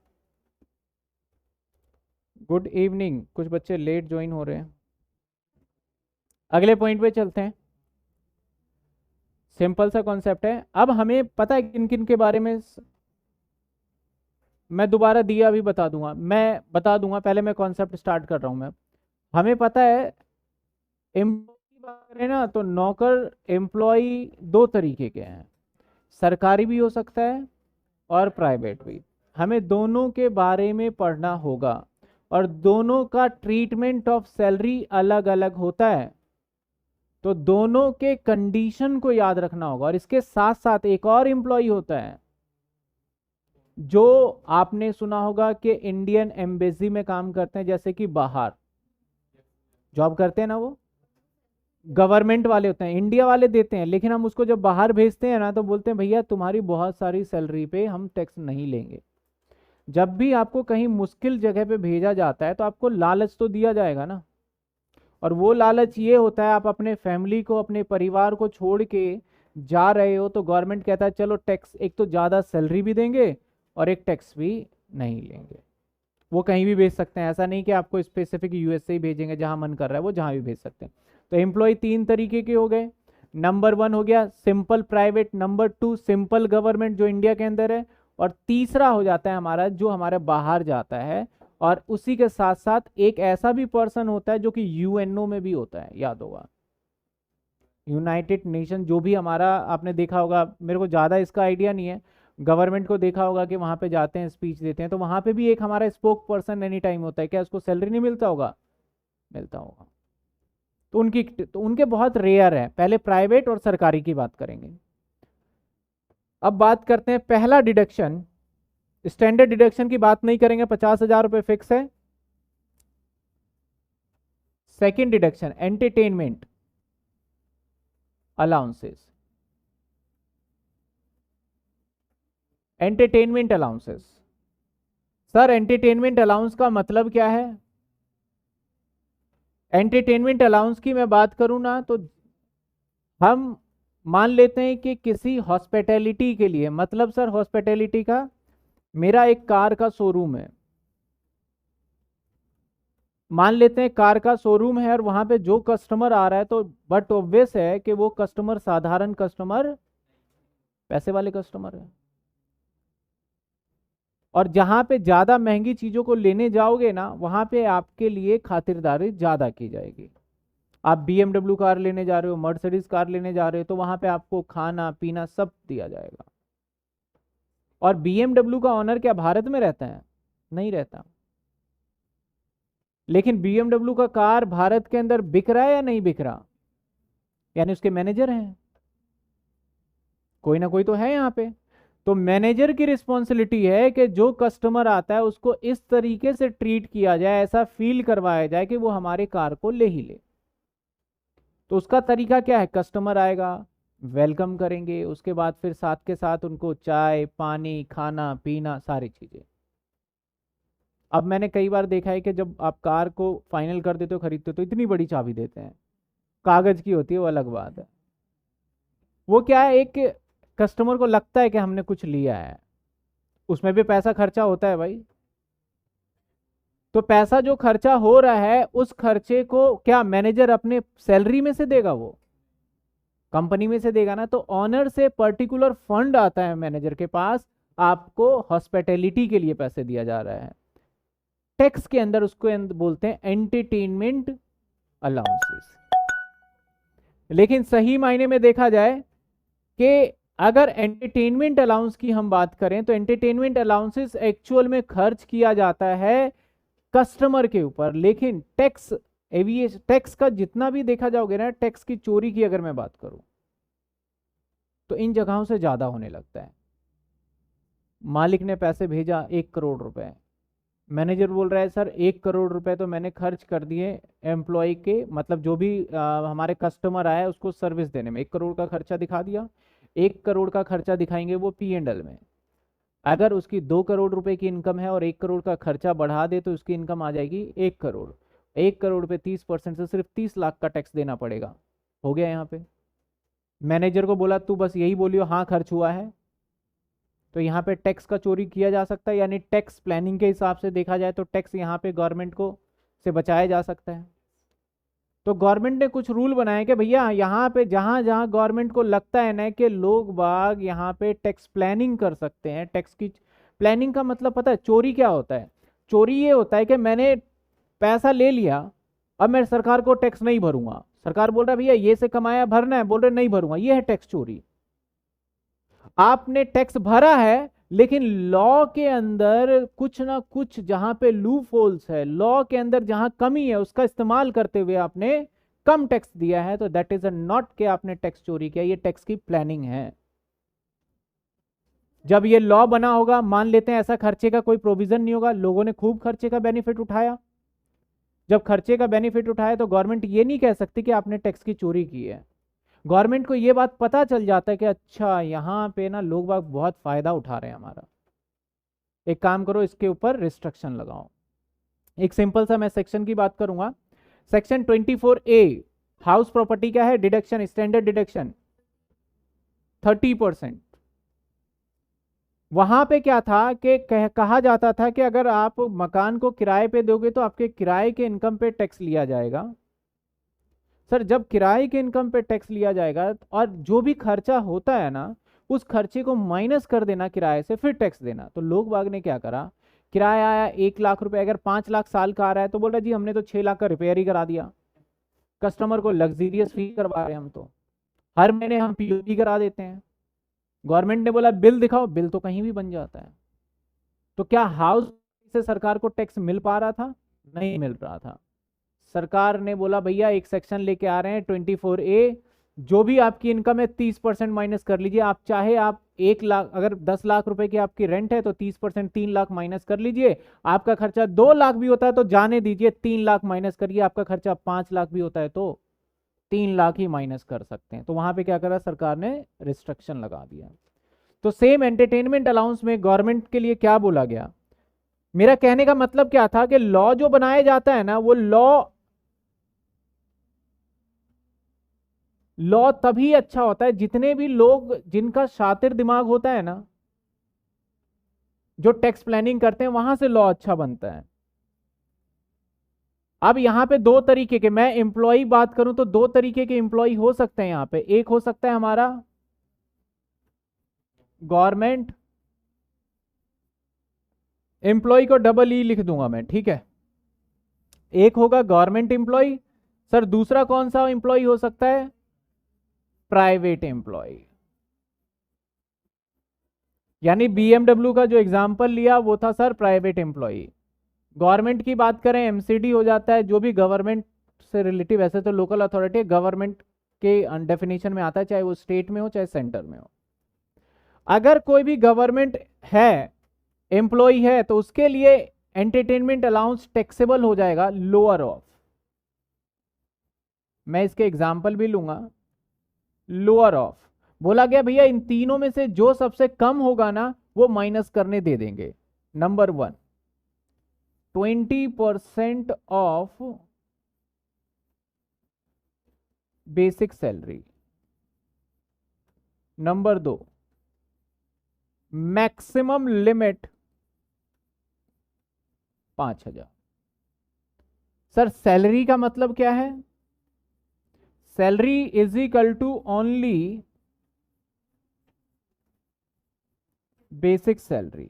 A: गुड इवनिंग, कुछ बच्चे लेट ज्वाइन हो रहे हैं। अगले पॉइंट पे चलते हैं। सिंपल सा कॉन्सेप्ट है। अब हमें पता है किन किन के बारे में, मैं दोबारा दिया अभी बता दूंगा, मैं बता दूंगा, पहले मैं कॉन्सेप्ट स्टार्ट कर रहा हूं मैं। हमें पता है एम्प्लॉय की बात करें ना, तो नौकर एम्प्लॉय दो तरीके के हैं, सरकारी भी हो सकता है और प्राइवेट भी। हमें दोनों के बारे में पढ़ना होगा, और दोनों का ट्रीटमेंट ऑफ सैलरी अलग अलग होता है, तो दोनों के कंडीशन को याद रखना होगा। और इसके साथ साथ एक और एम्प्लॉय होता है जो आपने सुना होगा कि इंडियन एम्बेसी में काम करते हैं, जैसे कि बाहर जॉब करते हैं ना, वो गवर्नमेंट वाले होते हैं, इंडिया वाले देते हैं, लेकिन हम उसको जब बाहर भेजते हैं ना तो बोलते हैं भैया तुम्हारी बहुत सारी सैलरी पे हम टैक्स नहीं लेंगे। जब भी आपको कहीं मुश्किल जगह पे भेजा जाता है तो आपको लालच तो दिया जाएगा ना, और वो लालच ये होता है आप अपने फैमिली को, अपने परिवार को छोड़ के जा रहे हो, तो गवर्नमेंट कहता है चलो टैक्स, एक तो ज़्यादा सैलरी भी देंगे और एक टैक्स भी नहीं लेंगे। वो कहीं भी भेज सकते हैं, ऐसा नहीं कि आपको स्पेसिफिक यूएसए ही भेजेंगे, जहां मन कर रहा है वो जहां भी भेज सकते हैं। तो एम्प्लॉय तीन तरीके के हो गए। नंबर वन हो गया simple private, number two simple government जो इंडिया के अंदर है, और तीसरा हो जाता है हमारा जो हमारे बाहर जाता है। और उसी के साथ साथ एक ऐसा भी पर्सन होता है जो कि यूएनओ में भी होता है, याद होगा, यूनाइटेड नेशन, जो भी हमारा, आपने देखा होगा, मेरे को ज़्यादा इसका आइडिया नहीं है, गवर्नमेंट को देखा होगा कि वहाँ पे जाते हैं स्पीच देते हैं, तो वहाँ पे भी एक हमारा स्पोक पर्सन एनी टाइम होता है। क्या उसको सैलरी नहीं मिलता होगा? मिलता होगा। तो उनके बहुत रेयर है। पहले प्राइवेट और सरकारी की बात करेंगे। अब बात करते हैं पहला डिडक्शन, स्टैंडर्ड डिडक्शन की बात नहीं करेंगे, 50,000 रुपये फिक्स है। Second deduction entertainment allowances, entertainment allowances. Sir entertainment allowance का मतलब क्या है? एंटरटेनमेंट अलाउंस की मैं बात करूं ना, तो हम मान लेते हैं कि किसी हॉस्पिटैलिटी के लिए, मतलब सर हॉस्पिटैलिटी का, मेरा एक कार का शोरूम है, मान लेते हैं कार का शोरूम है, और वहां पे जो कस्टमर आ रहा है, तो बट ऑब्वियस है कि वो कस्टमर साधारण कस्टमर, पैसे वाले कस्टमर है। और जहां पे ज्यादा महंगी चीजों को लेने जाओगे ना, वहां पे आपके लिए खातिरदारी ज्यादा की जाएगी। आप BMW कार लेने जा रहे हो, मर्सिडीज कार लेने जा रहे हो, तो वहां पे आपको खाना पीना सब दिया जाएगा। और BMW का ऑनर क्या भारत में रहता है? नहीं रहता। लेकिन BMW का कार भारत के अंदर बिक रहा है या नहीं बिक रहा? यानी उसके मैनेजर हैं, कोई ना कोई तो है यहाँ पे। तो मैनेजर की रिस्पॉन्सिबिलिटी है कि जो कस्टमर आता है उसको इस तरीके से ट्रीट किया जाए, ऐसा फील करवाया जाए कि वो हमारे कार को ले ही ले। तो उसका तरीका क्या है? कस्टमर आएगा, वेलकम करेंगे, उसके बाद फिर साथ के साथ उनको चाय पानी खाना पीना सारी चीजें। अब मैंने कई बार देखा है कि जब आप कार को फाइनल कर देते हो, खरीदते हो, तो इतनी बड़ी चाबी देते हैं, कागज की होती है, वो अलग बात है। वो क्या है, एक कस्टमर को लगता है कि हमने कुछ लिया है, उसमें भी पैसा खर्चा होता है भाई। तो पैसा जो खर्चा हो रहा है, उस खर्चे को क्या मैनेजर अपने सैलरी में से देगा? वो कंपनी में से देगा ना। तो ऑनर से पर्टिकुलर फंड आता है मैनेजर के पास, आपको हॉस्पिटैलिटी के लिए पैसे दिया जा रहा है। टैक्स के अंदर उसको बोलते हैं एंटरटेनमेंट अलाउंसेस। लेकिन सही मायने में देखा जाए कि अगर एंटरटेनमेंट अलाउंस की हम बात करें, तो एंटरटेनमेंट अलाउंसेस एक्चुअल में खर्च किया जाता है कस्टमर के ऊपर, लेकिन टैक्स एविएशन टैक्स का जितना भी देखा जाओगे ना, टैक्स की चोरी की अगर मैं बात करूं तो इन जगहों से ज्यादा होने लगता है। मालिक ने पैसे भेजा 1 करोड़ रुपए, मैनेजर बोल रहा है सर 1 करोड़ रुपए तो मैंने खर्च कर दिए एम्प्लॉय के, मतलब जो भी हमारे कस्टमर आया उसको सर्विस देने में 1 करोड़ का खर्चा दिखा दिया। 1 करोड़ का खर्चा दिखाएंगे वो P&L में। अगर उसकी 2 करोड़ रुपए की इनकम है और 1 करोड़ का खर्चा बढ़ा दे तो उसकी इनकम आ जाएगी 1 करोड़। 1 करोड़ पे 30% से सिर्फ 30 लाख का टैक्स देना पड़ेगा। हो गया यहाँ पे। मैनेजर को बोला तू बस यही बोलियो हाँ खर्च हुआ है, तो यहाँ पे टैक्स का चोरी किया जा सकता है। यानी टैक्स प्लानिंग के हिसाब से देखा जाए तो टैक्स यहाँ पे गवर्नमेंट को से बचाया जा सकता है। तो गवर्नमेंट ने कुछ रूल बनाए कि भैया यहाँ पे जहाँ जहाँ गवर्नमेंट को लगता है ना कि लोग बाग यहाँ पे टैक्स प्लानिंग कर सकते हैं। टैक्स की प्लानिंग का मतलब पता है चोरी क्या होता है? चोरी ये होता है कि मैंने पैसा ले लिया, अब मैं सरकार को टैक्स नहीं भरूंगा। सरकार बोल रहा है भैया ये से कमाया भरना है, बोल रहे नहीं भरूंगा, ये है टैक्स चोरी। आपने टैक्स भरा है लेकिन लॉ के अंदर कुछ ना कुछ जहां पे लूप होल्स है, लॉ के अंदर जहां कमी है उसका इस्तेमाल करते हुए आपने कम टैक्स दिया है, तो दैट इज अ नॉट कि आपने टैक्स चोरी किया, ये टैक्स की प्लानिंग है। जब ये लॉ बना होगा, मान लेते हैं ऐसा खर्चे का कोई प्रोविजन नहीं होगा, लोगों ने खूब खर्चे का बेनिफिट उठाया। जब खर्चे का बेनिफिट उठाया तो गवर्नमेंट ये नहीं कह सकती कि आपने टैक्स की चोरी की है। गवर्नमेंट को ये बात पता चल जाता है कि अच्छा यहाँ पे ना लोग बाग बहुत फायदा उठा रहे हैं हमारा, एक काम करो इसके ऊपर रिस्ट्रिक्शन लगाओ। एक सिंपल सा मैं सेक्शन की बात करूंगा। सेक्शन 24A हाउस प्रॉपर्टी क्या है? Deduction, standard deduction 30%। वहां पे क्या था कि कहा जाता था कि अगर आप मकान को किराए पे दोगे तो आपके किराए के इनकम पे टैक्स लिया जाएगा। सर जब किराए के इनकम पे टैक्स लिया जाएगा और जो भी खर्चा होता है ना उस खर्चे को माइनस कर देना किराए से, फिर टैक्स देना। तो लोग बाग ने क्या करा, किराया आया 1 लाख रुपए, अगर 5 लाख साल का आ रहा है तो बोल रहा जी हमने तो 6 लाख का रिपेयर ही करा दिया। कस्टमर को लग्जरियस फील करवा रहे हैं हम, तो हर महीने हम POP करा देते हैं। गवर्नमेंट ने बोला बिल दिखाओ, बिल तो कहीं भी बन जाता है। तो क्या हाउस से सरकार को टैक्स मिल पा रहा था? नहीं मिल रहा था। सरकार ने बोला भैया एक सेक्शन लेके आ रहे हैं 24A, जो भी आपकी इनकम है 30% माइनस कर लीजिए। आप चाहे आप 1 लाख, अगर 10 लाख रुपए की आपकी रेंट है तो 30% 3 लाख माइनस कर लीजिए। आपका खर्चा 2 लाख भी होता है तो जाने दीजिए, 3 लाख माइनस करिए। आपका खर्चा 5 लाख भी होता है तो 3 लाख ही माइनस कर सकते हैं। तो वहां पे क्या करा सरकार ने, रिस्ट्रिक्शन लगा दिया। तो सेम एंटरटेनमेंट अलाउंस में गवर्नमेंट के लिए क्या बोला गया? मेरा कहने का मतलब क्या था कि लॉ जो बनाया जाता है ना, वो लॉ तभी अच्छा होता है जितने भी लोग जिनका शातिर दिमाग होता है ना, जो टैक्स प्लानिंग करते हैं, वहां से लॉ अच्छा बनता है। अब यहां पे दो तरीके के, मैं एम्प्लॉय बात करूं तो दो तरीके के एम्प्लॉय हो सकते हैं यहां पे। एक हो सकता है हमारा गवर्नमेंट एम्प्लॉय को डबल ई लिख दूंगा मैं, ठीक है। एक होगा गवर्नमेंट एम्प्लॉय। सर दूसरा कौन सा एम्प्लॉय हो सकता है? Private employ. यानी BMW का जो एग्जांपल लिया वो था सर प्राइवेट एम्प्लॉय। गवर्नमेंट की बात करें MCD हो जाता है, जो भी गवर्नमेंट से रिलेटिव, ऐसे तो लोकल अथॉरिटी गवर्नमेंट के डेफिनेशन में आता है, चाहे वो स्टेट में हो चाहे सेंटर में हो। अगर कोई भी गवर्नमेंट है, एम्प्लॉय है, तो उसके लिए एंटरटेनमेंट अलाउंस टैक्सेबल हो जाएगा लोअर ऑफ। मैं इसके एग्जाम्पल भी लूंगा। लोअर ऑफ बोला गया भैया इन तीनों में से जो सबसे कम होगा ना वो माइनस करने दे देंगे। Number 1 20% of basic salary. Number 2 maximum limit 5,000। Sir salary का मतलब क्या है? Salary is equal to only basic salary.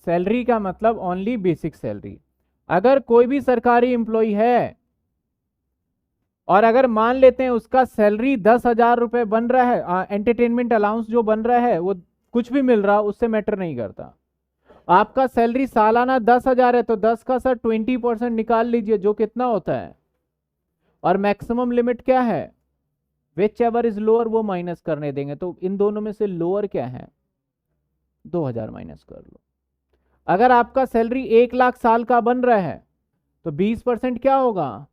A: Salary का मतलब ओनली बेसिक सैलरी। अगर कोई भी सरकारी एम्प्लॉय है और अगर मान लेते हैं उसका सैलरी 10,000 रुपए बन रहा है, एंटरटेनमेंट अलाउंस जो बन रहा है वो कुछ भी मिल रहा, उससे मैटर नहीं करता। आपका सैलरी सालाना 10,000 है तो 10 का सर 20% निकाल लीजिए, जो कितना होता है। और मैक्सिमम लिमिट क्या है, विच एवर इज लोअर वो माइनस करने देंगे। तो इन दोनों में से लोअर क्या है, 2,000 माइनस कर लो। अगर आपका सैलरी 1 लाख साल का बन रहा है तो 20% क्या होगा,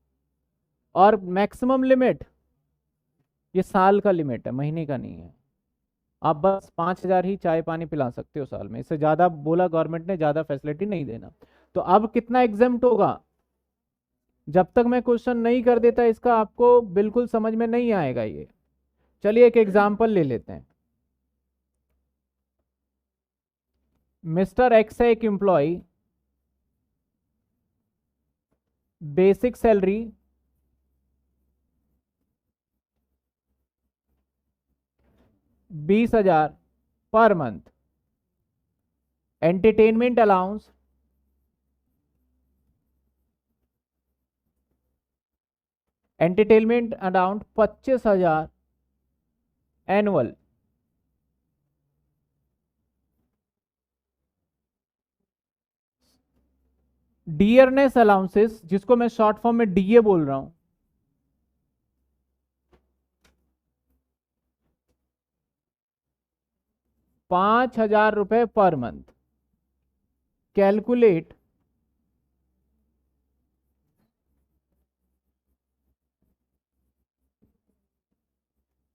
A: और मैक्सिमम लिमिट, ये साल का लिमिट है, महीने का नहीं है। आप बस 5,000 ही चाय पानी पिला सकते हो साल में, इससे ज्यादा बोला गवर्नमेंट ने, ज्यादा फैसिलिटी नहीं देना। तो अब कितना एग्जाम्प्ट होगा, जब तक मैं क्वेश्चन नहीं कर देता इसका आपको बिल्कुल समझ में नहीं आएगा ये। चलिए एक एग्जाम्पल ले लेते हैं। मिस्टर एक्स है एक employ, basic salary 20,000 per month, entertainment allowance 25,000 annual. Dearness allowances, जिसको मैं शॉर्ट फॉर्म में डीए बोल रहा हूं, 5,000 रुपए per month. Calculate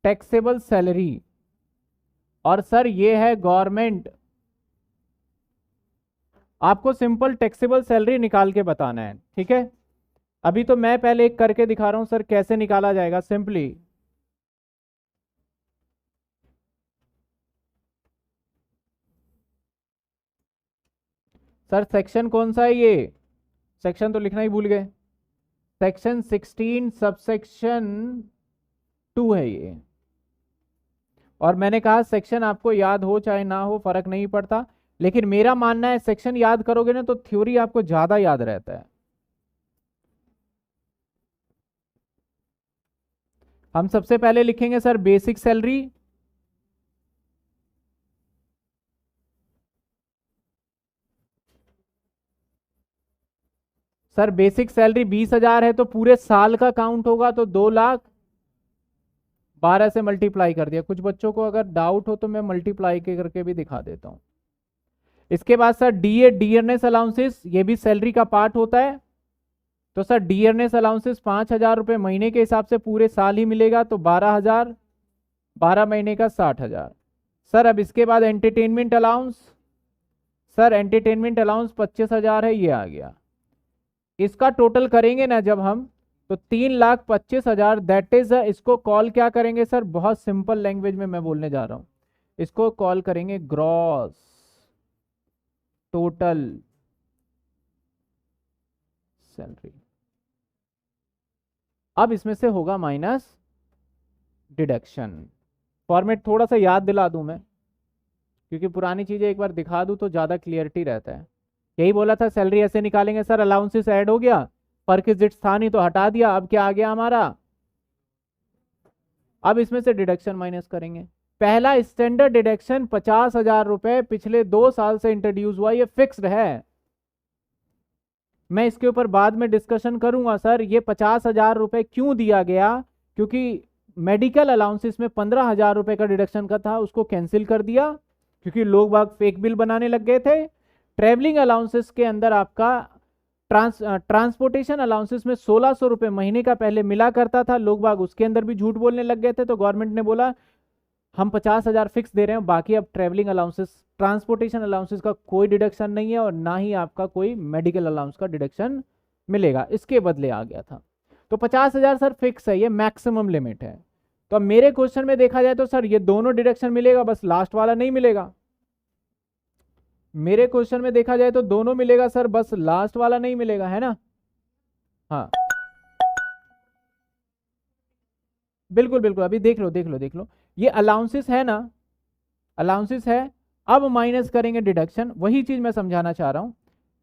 A: taxable salary. और सर ये है गवर्नमेंट, आपको सिंपल टैक्सेबल सैलरी निकाल के बताना है, ठीक है। अभी तो मैं पहले एक करके दिखा रहा हूं सर कैसे निकाला जाएगा सिंपली। सर सेक्शन कौन सा है ये, सेक्शन तो लिखना ही भूल गए। सेक्शन 16 सबसेक्शन 2 है ये। और मैंने कहा सेक्शन आपको याद हो चाहे ना हो फर्क नहीं पड़ता, लेकिन मेरा मानना है सेक्शन याद करोगे ना तो थ्योरी आपको ज्यादा याद रहता है। हम सबसे पहले लिखेंगे sir basic salary, sir basic salary 20,000 है तो पूरे साल का काउंट होगा, तो 2,12,000 से मल्टीप्लाई कर दिया। कुछ बच्चों को अगर डाउट हो तो मैं मल्टीप्लाई के करके भी दिखा देता हूं। इसके बाद सर डीए, डियरनेस अलाउंसेस, ये भी सैलरी का पार्ट होता है। तो सर डियरनेस अलाउंसेस 5,000 रुपए महीने के हिसाब से पूरे साल ही मिलेगा, तो 12,000, 12 महीने का 60,000। सर अब इसके बाद entertainment allowance, sir entertainment allowance 25,000 है, ये आ गया। इसका टोटल करेंगे ना जब हम, तो 3,25,000, दैट इज, इसको कॉल क्या करेंगे सर, बहुत सिंपल लैंग्वेज में मैं बोलने जा रहा हूं, इसको कॉल करेंगे ग्रॉस टोटल सैलरी। अब इसमें से होगा माइनस डिडक्शन। फॉर्मेट थोड़ा सा याद दिला दूं मैं, क्योंकि पुरानी चीजें एक बार दिखा दूं तो ज्यादा क्लियरिटी रहता है। यही बोला था सैलरी ऐसे निकालेंगे सर, अलाउंसेस ऐड हो गया, परक्विजिट था नहीं तो हटा दिया, अब क्या आ गया हमारा, अब इसमें से डिडक्शन माइनस करेंगे। पहला स्टैंडर्ड डिडक्शन 50,000 रुपए पिछले 2 साल से इंट्रोड्यूस हुआ, ये फिक्स्ड है। मैं इसके ऊपर बाद में डिस्कशन करूंगा सर, ये 50,000 रुपए क्यों दिया गया, क्योंकि मेडिकल अलाउंसेस में 15,000 रुपए का डिडक्शन का था, उसको कैंसिल कर दिया क्योंकि लोग बाग फेक बिल बनाने लग गए थे। ट्रेवलिंग अलाउंसेस के अंदर आपका ट्रांसपोर्टेशन अलाउंसेस में 1,600 रुपए महीने का पहले मिला करता था, लोग बाग उसके अंदर भी झूठ बोलने लग गए थे, तो गवर्नमेंट ने बोला हम 50,000 फिक्स दे रहे हैं, बाकी अब ट्रेवलिंग अलाउंसेस, ट्रांसपोर्टेशन अलाउंसेस का कोई डिडक्शन नहीं है, और ना ही आपका कोई मेडिकल अलाउंस का डिडक्शन मिलेगा, इसके बदले आ गया था। तो 50,000 सर फिक्स है, ये मैक्सिमम लिमिट है। तो अब मेरे क्वेश्चन में देखा जाए तो सर ये दोनों डिडक्शन मिलेगा, बस लास्ट वाला नहीं मिलेगा। मेरे क्वेश्चन में देखा जाए तो दोनों मिलेगा सर, बस लास्ट वाला नहीं मिलेगा, है ना। हाँ बिल्कुल बिल्कुल, अभी देख लो देख लो देख लो, ये अलाउंसेस है ना, अलाउंसेस है। अब माइनस करेंगे डिडक्शन, वही चीज मैं समझाना चाह रहा हूं।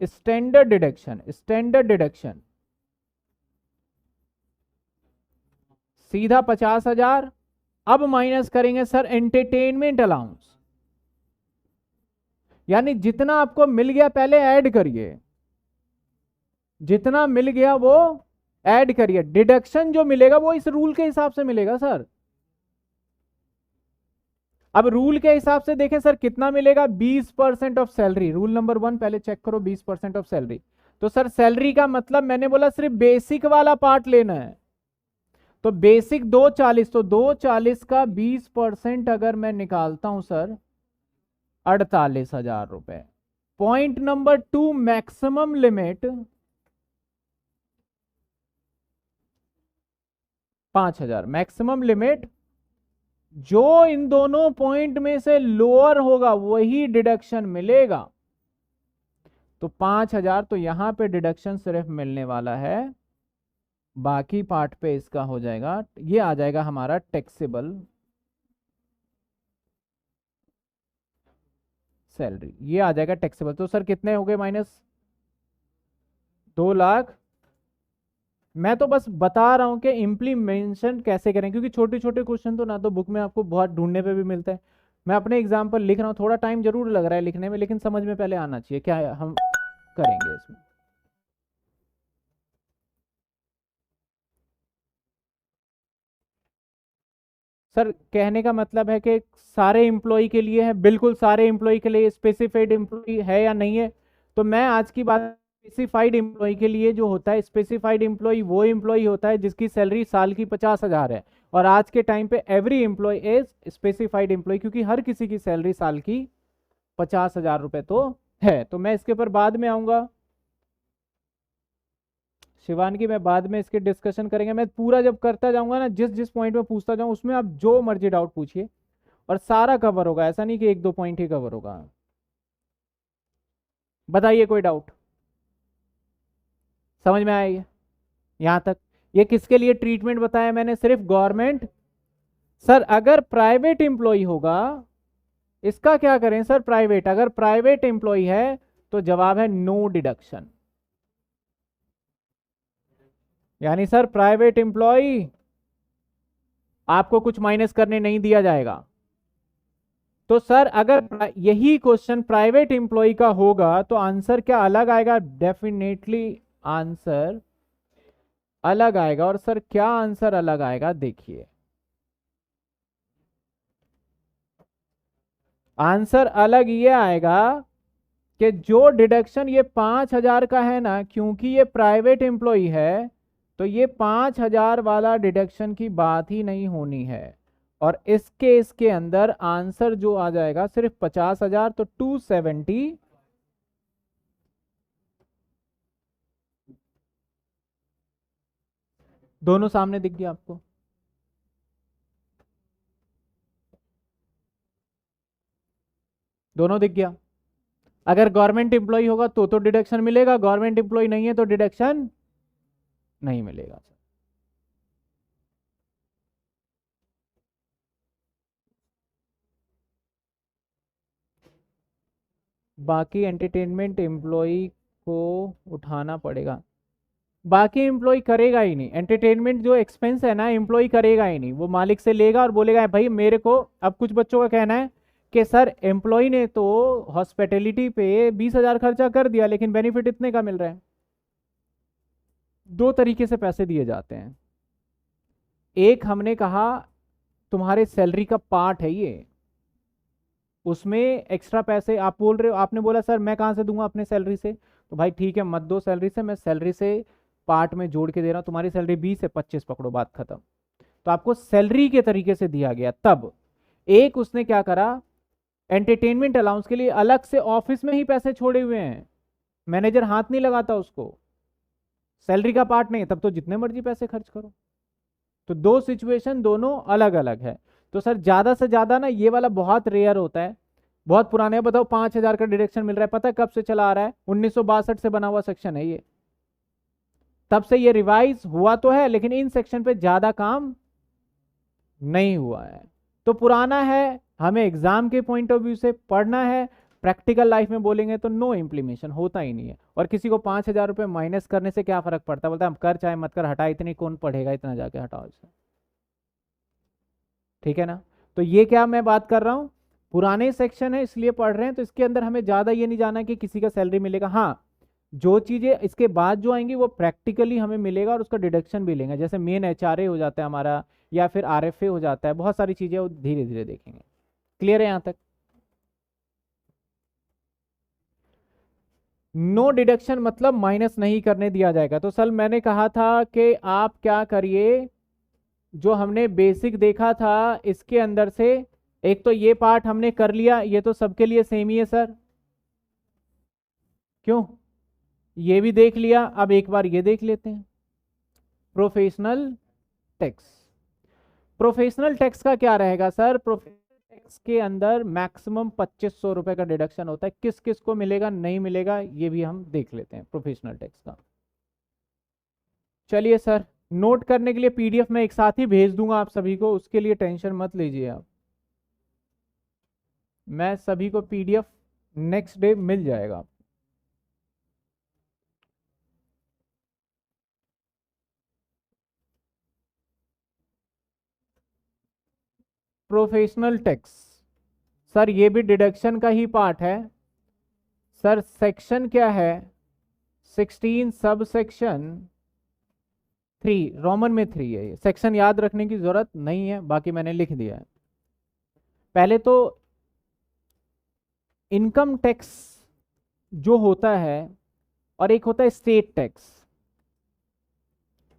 A: स्टैंडर्ड डिडक्शन, स्टैंडर्ड डिडक्शन सीधा 50,000। अब माइनस करेंगे सर एंटरटेनमेंट अलाउंस, यानी जितना आपको मिल गया पहले ऐड करिए, जितना मिल गया वो ऐड करिए, डिडक्शन जो मिलेगा वो इस रूल के हिसाब से मिलेगा सर। अब रूल के हिसाब से देखें सर कितना मिलेगा, 20% ऑफ सैलरी, रूल नंबर 1 पहले चेक करो, 20% ऑफ सैलरी। तो सर सैलरी का मतलब मैंने बोला सिर्फ बेसिक वाला पार्ट लेना है, तो बेसिक 240, तो 240 का 20% अगर मैं निकालता हूं सर 48,000 रुपए। Point number 2, maximum limit 5,000, maximum limit जो इन दोनों पॉइंट में से लोअर होगा वही डिडक्शन मिलेगा। तो 5,000 तो यहां पे डिडक्शन सिर्फ मिलने वाला है, बाकी पार्ट पे इसका हो जाएगा, ये आ जाएगा हमारा टैक्सेबल सैलरी, ये आ जाएगा टैक्सेबल। तो सर कितने हो गए माइनस 2,00,000। मैं तो बस बता रहा हूं कि इम्प्लीमेंशन कैसे करें, क्योंकि छोटे छोटे क्वेश्चन तो ना तो बुक में आपको बहुत ढूंढने पे भी मिलता है। मैं अपने एग्जाम्पल लिख रहा हूँ, थोड़ा टाइम जरूर लग रहा है लिखने में, लेकिन समझ में पहले आना चाहिए क्या हम करेंगे इसमें। सर कहने का मतलब है कि सारे एम्प्लॉय के लिए है, बिल्कुल सारे एम्प्लॉय के लिए स्पेसिफाइड एम्प्लॉय है या नहीं है। तो मैं आज की बात, स्पेसिफाइड एम्प्लॉय के लिए जो होता है, स्पेसिफाइड एम्प्लॉय वो एम्प्लॉय होता है जिसकी सैलरी साल की 50,000 है, और आज के टाइम पे every employee is specified employee, क्योंकि हर किसी की सैलरी साल की 50,000 रुपए तो है। तो मैं इसके ऊपर बाद में आऊंगा शिवानगी, मैं बाद में इसके डिस्कशन करेंगे, मैं पूरा जब करता जाऊंगा ना, जिस जिस पॉइंट में पूछता जाऊं उसमें आप जो मर्जी डाउट पूछिए, और सारा कवर होगा, ऐसा नहीं कि 1-2 पॉइंट ही कवर होगा। बताइए कोई डाउट, समझ में आया यहां तक? ये किसके लिए ट्रीटमेंट बताया मैंने, सिर्फ गवर्नमेंट। सर अगर प्राइवेट एम्प्लॉय होगा, इसका क्या करें सर, प्राइवेट, अगर प्राइवेट एम्प्लॉय है तो जवाब है नो डिडक्शन। यानी सर प्राइवेट एम्प्लॉय आपको कुछ माइनस करने नहीं दिया जाएगा। तो सर अगर यही क्वेश्चन प्राइवेट एम्प्लॉय का होगा तो आंसर क्या अलग आएगा, डेफिनेटली आंसर अलग आएगा। और सर क्या आंसर अलग आएगा, देखिए आंसर अलग ये आएगा कि जो डिडक्शन ये 5,000 का है ना, क्योंकि ये प्राइवेट एम्प्लॉय है तो ये 5,000 वाला डिडक्शन की बात ही नहीं होनी है, और इस केस के अंदर आंसर जो आ जाएगा सिर्फ 50,000, तो 270। दोनों सामने दिख गया आपको, दोनों दिख गया। अगर गवर्नमेंट एम्प्लॉय होगा तो डिडक्शन मिलेगा, गवर्नमेंट एम्प्लॉय नहीं है तो डिडक्शन नहीं मिलेगा। बाकी एंटरटेनमेंट एम्प्लॉय को उठाना पड़ेगा, बाकी एम्प्लॉय करेगा ही नहीं, एंटरटेनमेंट जो एक्सपेंस है ना एम्प्लॉय करेगा ही नहीं, वो मालिक से लेगा और बोलेगा भाई मेरे को। अब कुछ बच्चों का कहना है कि सर एम्प्लॉय ने तो हॉस्पिटैलिटी पे 20,000 खर्चा कर दिया लेकिन बेनिफिट इतने का मिल रहा है। दो तरीके से पैसे दिए जाते हैं, एक हमने कहा तुम्हारे सैलरी का पार्ट है ये, उसमें एक्स्ट्रा पैसे आप बोल रहे हो, आपने बोला सर मैं कहाँ से दूंगा अपने सैलरी से, तो भाई ठीक है मत दो सैलरी से, मैं सैलरी से पार्ट में जोड़ के दे रहा हूँ, तुम्हारी सैलरी 20 है 25 पकड़ो, बात खत्म। तो आपको सैलरी के तरीके से दिया गया। तब एक उसने क्या करा, एंटरटेनमेंट अलाउंस के लिए अलग से ऑफिस में ही पैसे छोड़े हुए हैं, मैनेजर हाथ नहीं लगाता उसको, सैलरी का पार्ट नहीं है, तब तो जितने मर्जी पैसे खर्च करो। तो दो सिचुएशन दोनों अलग अलग है। तो सर ज्यादा से ज्यादा ना ये वाला बहुत रेयर होता है, बहुत पुराने, बताओ 5,000 का डिडक्शन मिल रहा है, पता है कब से चला आ रहा है, 1962 से बना हुआ सेक्शन है ये, तब से ये रिवाइज हुआ तो है लेकिन इन सेक्शन पे ज्यादा काम नहीं हुआ है। तो पुराना है, हमें एग्जाम के पॉइंट ऑफ व्यू से पढ़ना है, प्रैक्टिकल लाइफ में बोलेंगे तो नो इम्प्लीमेशन होता ही नहीं है। और किसी को 5,000 रुपये माइनस करने से क्या फर्क पड़ता है, बोलता है हम कर चाहे मत कर, हटा, इतनी कौन पढ़ेगा, इतना जाके हटाओ इसे, ठीक है ना। तो ये क्या मैं बात कर रहा हूं पुराने सेक्शन है इसलिए पढ़ रहे हैं, तो इसके अंदर हमें ज़्यादा ये नहीं जाना कि किसी का सैलरी मिलेगा। हाँ, जो चीज़ें इसके बाद जो आएंगी वो प्रैक्टिकली हमें मिलेगा और उसका डिडक्शन भी लेंगे, जैसे मेन एचआरए हो जाता है हमारा, या फिर आरएफए हो जाता है, बहुत सारी चीज़ें वो धीरे धीरे देखेंगे। क्लियर है यहाँ तक? नो डिडक्शन मतलब माइनस नहीं करने दिया जाएगा। तो सर मैंने कहा था कि आप क्या करिए, जो हमने बेसिक देखा था इसके अंदर से, एक तो ये पार्ट हमने कर लिया, ये तो सबके लिए सेम ही है सर, क्यों? ये भी देख लिया, अब एक बार ये देख लेते हैं, प्रोफेशनल टैक्स। प्रोफेशनल टैक्स का क्या रहेगा सर? प्रोफेशनल टैक्स के अंदर मैक्सिमम 2500 रुपए का डिडक्शन होता है। किस किस को मिलेगा नहीं मिलेगा ये भी हम देख लेते हैं प्रोफेशनल टैक्स का। चलिए सर, नोट करने के लिए पीडीएफ में एक साथ ही भेज दूंगा आप सभी को, उसके लिए टेंशन मत लीजिए आप, मैं सभी को पीडीएफ नेक्स्ट डे मिल जाएगा। प्रोफेशनल टैक्स सर ये भी डिडक्शन का ही पार्ट है सर। सेक्शन क्या है? 16 सब सेक्शन 3, रोमन में 3 है। ये सेक्शन याद रखने की जरूरत नहीं है, बाकी मैंने लिख दिया है। पहले तो इनकम टैक्स जो होता है, और एक होता है स्टेट टैक्स।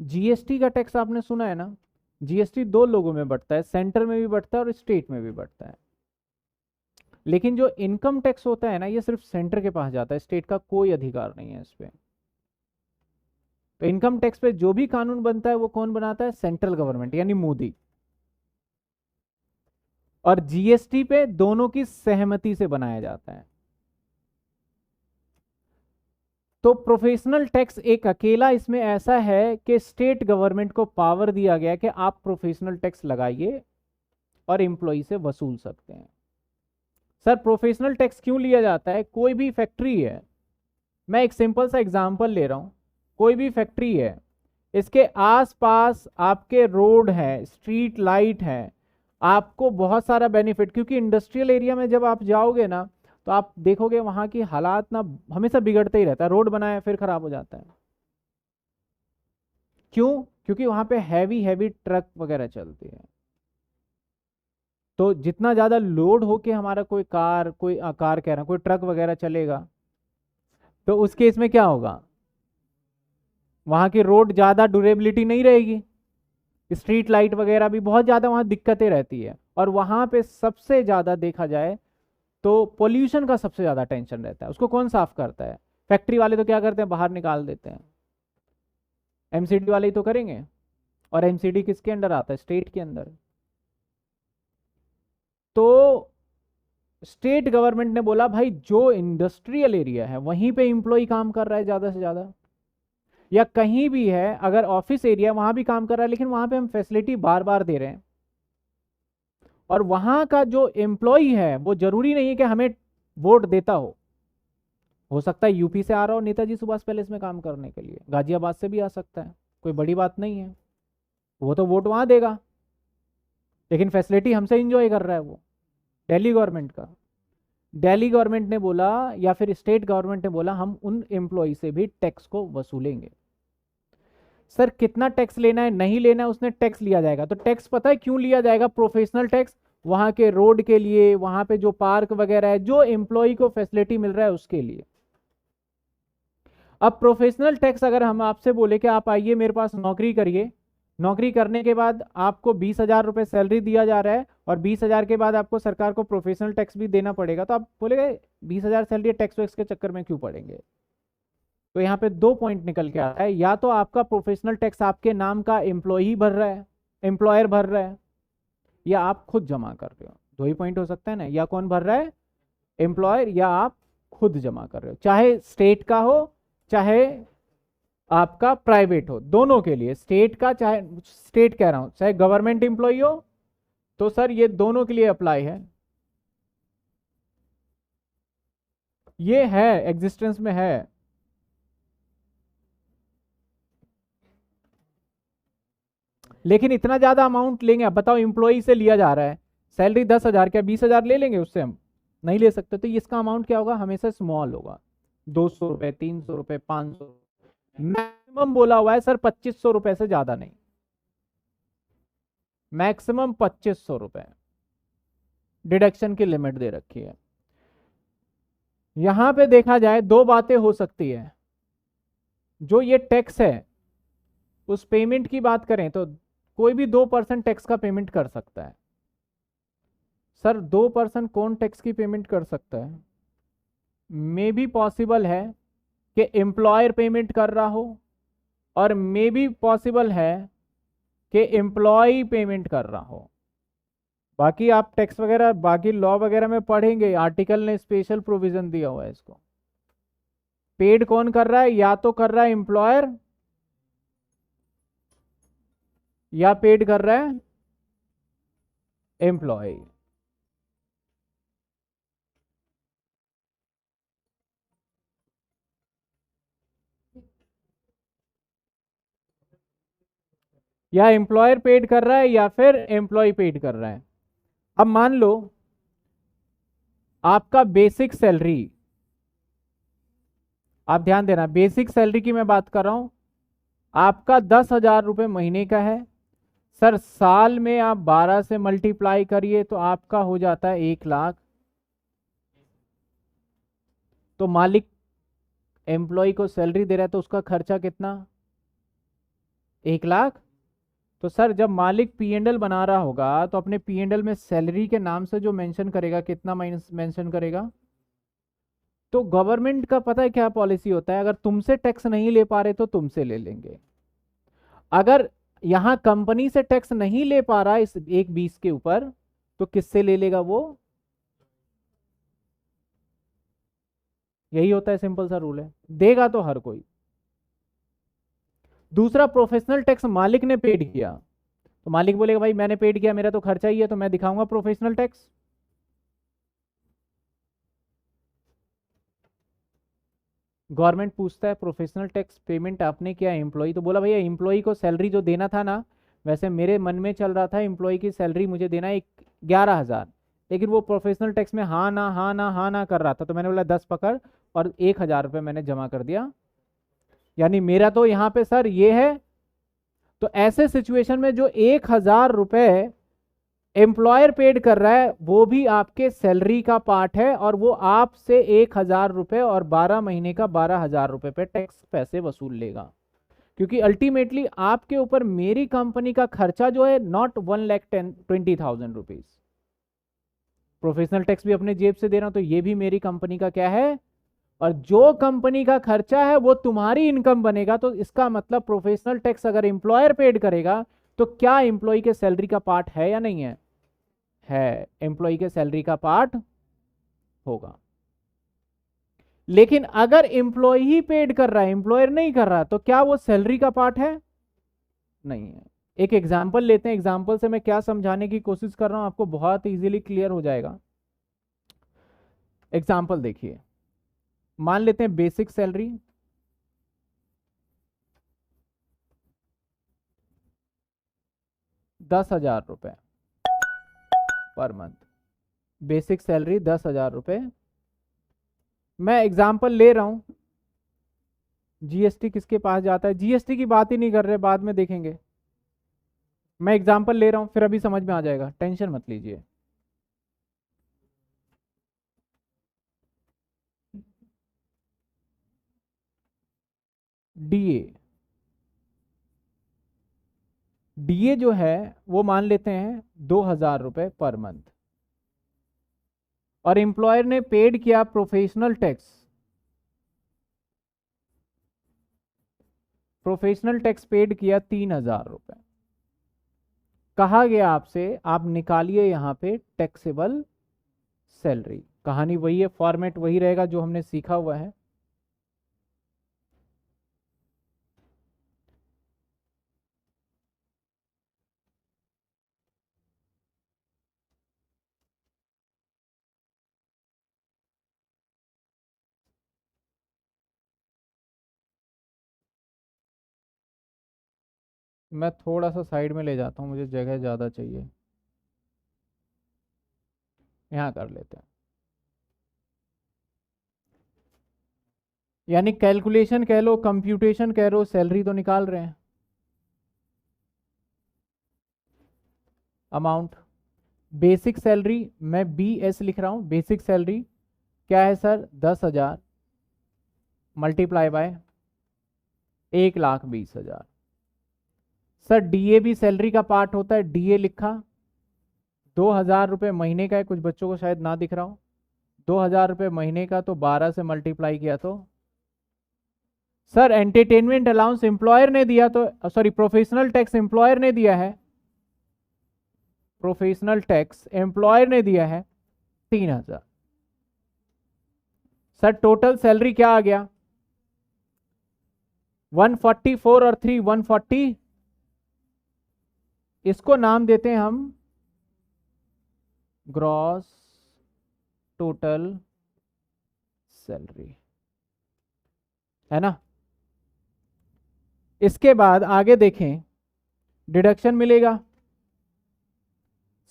A: जीएसटी का टैक्स आपने सुना है ना? जीएसटी दो लोगों में बढ़ता है, सेंटर में भी बढ़ता है और स्टेट में भी बढ़ता है। लेकिन जो इनकम टैक्स होता है ना, ये सिर्फ सेंटर के पास जाता है, स्टेट का कोई अधिकार नहीं है इस पे। तो इनकम टैक्स पे जो भी कानून बनता है वो कौन बनाता है? सेंट्रल गवर्नमेंट यानी मोदी। और जीएसटी पे दोनों की सहमति से बनाया जाता है। तो प्रोफेशनल टैक्स एक अकेला इसमें ऐसा है कि स्टेट गवर्नमेंट को पावर दिया गया कि आप प्रोफेशनल टैक्स लगाइए और एम्प्लॉय से वसूल सकते हैं। सर प्रोफेशनल टैक्स क्यों लिया जाता है? कोई भी फैक्ट्री है, मैं एक सिंपल सा एग्जांपल ले रहा हूं, कोई भी फैक्ट्री है, इसके आसपास आपके रोड है, स्ट्रीट लाइट है, आपको बहुत सारा बेनिफिट, क्योंकि इंडस्ट्रियल एरिया में जब आप जाओगे ना तो आप देखोगे वहां की हालात ना हमेशा बिगड़ते ही रहता है। रोड बनाया फिर खराब हो जाता है, क्यों? क्योंकि वहां पे हैवी हैवी ट्रक वगैरह चलती है। तो जितना ज्यादा लोड होके हमारा कोई कार, कार कह रहा हूं, कोई ट्रक वगैरह चलेगा, तो उस केस में क्या होगा? वहां की रोड ज्यादा ड्यूरेबिलिटी नहीं रहेगी, स्ट्रीट लाइट वगैरह भी बहुत ज्यादा वहां दिक्कतें रहती है। और वहां पे सबसे ज्यादा देखा जाए तो पोल्यूशन का सबसे ज्यादा टेंशन रहता है। उसको कौन साफ करता है? फैक्ट्री वाले तो क्या करते हैं, बाहर निकाल देते हैं। एमसीडी वाले ही तो करेंगे। और एमसीडी किसके अंडर आता है? स्टेट के अंदर। तो स्टेट गवर्नमेंट ने बोला भाई जो इंडस्ट्रियल एरिया है वहीं पे एम्प्लॉय काम कर रहा है ज्यादा से ज्यादा, या कहीं भी है अगर ऑफिस एरिया वहां भी काम कर रहा है, लेकिन वहां पे हम फैसिलिटी बार बार दे रहे हैं, और वहां का जो एम्प्लॉय है वो जरूरी नहीं है कि हमें वोट देता हो सकता है यूपी से आ रहा हो नेताजी सुभाष पैलेस में काम करने के लिए, गाजियाबाद से भी आ सकता है, कोई बड़ी बात नहीं है, वो तो वोट वहां देगा, लेकिन फैसिलिटी हमसे इंजॉय कर रहा है वो, दिल्ली गवर्नमेंट का। दिल्ली गवर्नमेंट ने बोला या फिर स्टेट गवर्नमेंट ने बोला हम उन एम्प्लॉय से भी टैक्स को वसूलेंगे। सर कितना टैक्स लेना है नहीं लेना है उसने टैक्स लिया जाएगा। तो टैक्स पता है क्यों लिया जाएगा? प्रोफेशनल टैक्स वहां के रोड के लिए, वहां पे जो पार्क वगैरह है, जो एम्प्लॉय को फैसिलिटी मिल रहा है उसके लिए। अब प्रोफेशनल टैक्स अगर हम आपसे बोले कि आप आइए मेरे पास नौकरी करिए, नौकरी करने के बाद आपको 20,000 रुपये सैलरी दिया जा रहा है, और 20,000 के बाद आपको सरकार को प्रोफेशनल टैक्स भी देना पड़ेगा, तो आप बोलेगा 20,000 सैलरी टैक्स वैक्स के चक्कर में क्यों पड़ेंगे? तो यहाँ पे दो पॉइंट निकल के आता है, या तो आपका प्रोफेशनल टैक्स आपके नाम का एम्प्लॉय भर रहा है, एम्प्लॉयर भर रहा है, या आप खुद जमा कर रहे हो। दो ही पॉइंट हो सकता है ना, या कौन भर रहा है? एम्प्लॉयर, या आप खुद जमा कर रहे हो, चाहे स्टेट का हो चाहे आपका प्राइवेट हो, दोनों के लिए, स्टेट का चाहे स्टेट कह रहा हूं चाहे गवर्नमेंट एम्प्लॉय हो, तो सर ये दोनों के लिए अप्लाई है, ये है एग्जिस्टेंस में है। लेकिन इतना ज्यादा अमाउंट लेंगे, अब बताओ एम्प्लॉय से लिया जा रहा है, सैलरी 10,000, क्या 20,000 ले लेंगे उससे? हम नहीं ले सकते। तो इसका अमाउंट क्या होगा? हमेशा स्मॉल होगा। 200 रुपये, 300 रुपये, 500। मैक्सिमम बोला हुआ है सर 2500 रुपये से ज्यादा नहीं, मैक्सिमम 2500 रुपये डिडक्शन की लिमिट दे रखी है। यहां पे देखा जाए दो बातें हो सकती है। जो ये टैक्स है उस पेमेंट की बात करें तो कोई भी 2% टैक्स का पेमेंट कर सकता है। सर 2% कौन टैक्स की पेमेंट कर सकता है? मे भी पॉसिबल है कि एम्प्लॉयर पेमेंट कर रहा हो, और मे भी पॉसिबल है कि एम्प्लॉय पेमेंट कर रहा हो। बाकी आप टैक्स वगैरह बाकी लॉ वगैरह में पढ़ेंगे, आर्टिकल ने स्पेशल प्रोविजन दिया हुआ है इसको। पेड कौन कर रहा है? या तो कर रहा है एम्प्लॉयर, या पेड कर रहा है एम्प्लॉय। या एम्प्लॉयर पेड कर रहा है या फिर एम्प्लॉय पेड कर रहा है। अब मान लो आपका बेसिक सैलरी, आप ध्यान देना, बेसिक सैलरी की मैं बात कर रहा हूं, आपका 10,000 रुपये महीने का है। सर साल में आप 12 से मल्टीप्लाई करिए तो आपका हो जाता है 1 लाख। तो मालिक एम्प्लॉय को सैलरी दे रहा है तो उसका खर्चा कितना? 1 लाख। तो सर जब मालिक पी एंड एल बना रहा होगा तो अपने पी एंड एल में सैलरी के नाम से जो मेंशन करेगा, कितना माइनस मेंशन करेगा? तो गवर्नमेंट का पता है क्या पॉलिसी होता है? अगर तुमसे टैक्स नहीं ले पा रहे तो तुमसे ले लेंगे। अगर यहां कंपनी से टैक्स नहीं ले पा रहा इस 1/20 के ऊपर, तो किससे ले लेगा वो? यही होता है, सिंपल सा रूल है, देगा तो हर कोई। दूसरा, प्रोफेशनल टैक्स मालिक ने पेड किया तो मालिक बोलेगा भाई मैंने पेड किया, मेरा तो खर्चा ही है, तो मैं दिखाऊंगा प्रोफेशनल टैक्स। गवर्नमेंट पूछता है प्रोफेशनल टैक्स पेमेंट आपने किया एम्प्लॉय, तो बोला भैया एम्प्लॉय को सैलरी जो देना था ना, वैसे मेरे मन में चल रहा था एम्प्लॉय की सैलरी मुझे देना है 11,000, लेकिन वो प्रोफेशनल टैक्स में हाँ ना हाँ ना हाँ ना कर रहा था, तो मैंने बोला 10 पकड़, और 1,000 रुपये मैंने जमा कर दिया। यानी मेरा तो यहाँ पे सर ये है। तो ऐसे सिचुएशन में जो 1,000 रुपये एम्प्लॉयर पेड कर रहा है वो भी आपके सैलरी का पार्ट है, और वो आपसे 1,000 रुपये और 12 महीने का 12,000 रुपये पे टैक्स पैसे वसूल लेगा। क्योंकि अल्टीमेटली आपके ऊपर मेरी कंपनी का खर्चा जो है नॉट 1,20,000 रुपीज, प्रोफेशनल टैक्स भी अपने जेब से दे रहा हूं, तो ये भी मेरी कंपनी का क्या है? और जो कंपनी का खर्चा है वो तुम्हारी इनकम बनेगा, तो इसका मतलब प्रोफेशनल टैक्स अगर एम्प्लॉयर पेड करेगा तो क्या एम्प्लॉय के सैलरी का पार्ट है या नहीं है? है, एम्प्लॉय के सैलरी का पार्ट होगा। लेकिन अगर एम्प्लॉय ही पेड कर रहा है, एम्प्लॉयर नहीं कर रहा, तो क्या वो सैलरी का पार्ट है? नहीं है। एक एग्जाम्पल लेते हैं, एग्जाम्पल से मैं क्या समझाने की कोशिश कर रहा हूं आपको बहुत इजीली क्लियर हो जाएगा। एग्जाम्पल देखिए, मान लेते हैं बेसिक सैलरी 10,000 रुपये पर मंथ, बेसिक सैलरी 10,000 रुपये। मैं एग्जाम्पल ले रहा हूं, जीएसटी किसके पास जाता है? जीएसटी की बात ही नहीं कर रहे, बाद में देखेंगे। मैं एग्जाम्पल ले रहा हूं, फिर अभी समझ में आ जाएगा, टेंशन मत लीजिए। डीए, डीए जो है वो मान लेते हैं 2,000 रुपये पर मंथ, और एम्प्लॉयर ने पेड किया professional tax, professional tax paid किया 3,000 रुपये। कहा गया आपसे आप निकालिए यहां पे टैक्सेबल सैलरी। कहानी वही है, फॉर्मेट वही रहेगा जो हमने सीखा हुआ है। मैं थोड़ा सा साइड में ले जाता हूं, मुझे जगह ज़्यादा चाहिए। यहां कर लेते हैं, यानी कैलकुलेशन कह लो, कंप्यूटेशन कह लो, सैलरी तो निकाल रहे हैं। अमाउंट बेसिक सैलरी मैं BS लिख रहा हूं, बेसिक सैलरी क्या है sir, 10,000 multiply by 1,20,000। Sir DA भी सैलरी का पार्ट होता है, DA लिखा, 2,000 रुपये महीने का है, कुछ बच्चों को शायद ना दिख रहा हो, 2,000 रुपये महीने का, तो 12 से मल्टीप्लाई किया तो सर एंटरटेनमेंट अलाउंस एम्प्लॉयर ने दिया, तो सॉरी प्रोफेशनल टैक्स एम्प्लॉयर ने दिया है, प्रोफेशनल टैक्स एम्प्लॉयर ने दिया है 3,000। सर टोटल सैलरी क्या आ गया, 144 और 3 140, इसको नाम देते हैं हम ग्रॉस टोटल सैलरी, है ना। इसके बाद आगे देखें, डिडक्शन मिलेगा।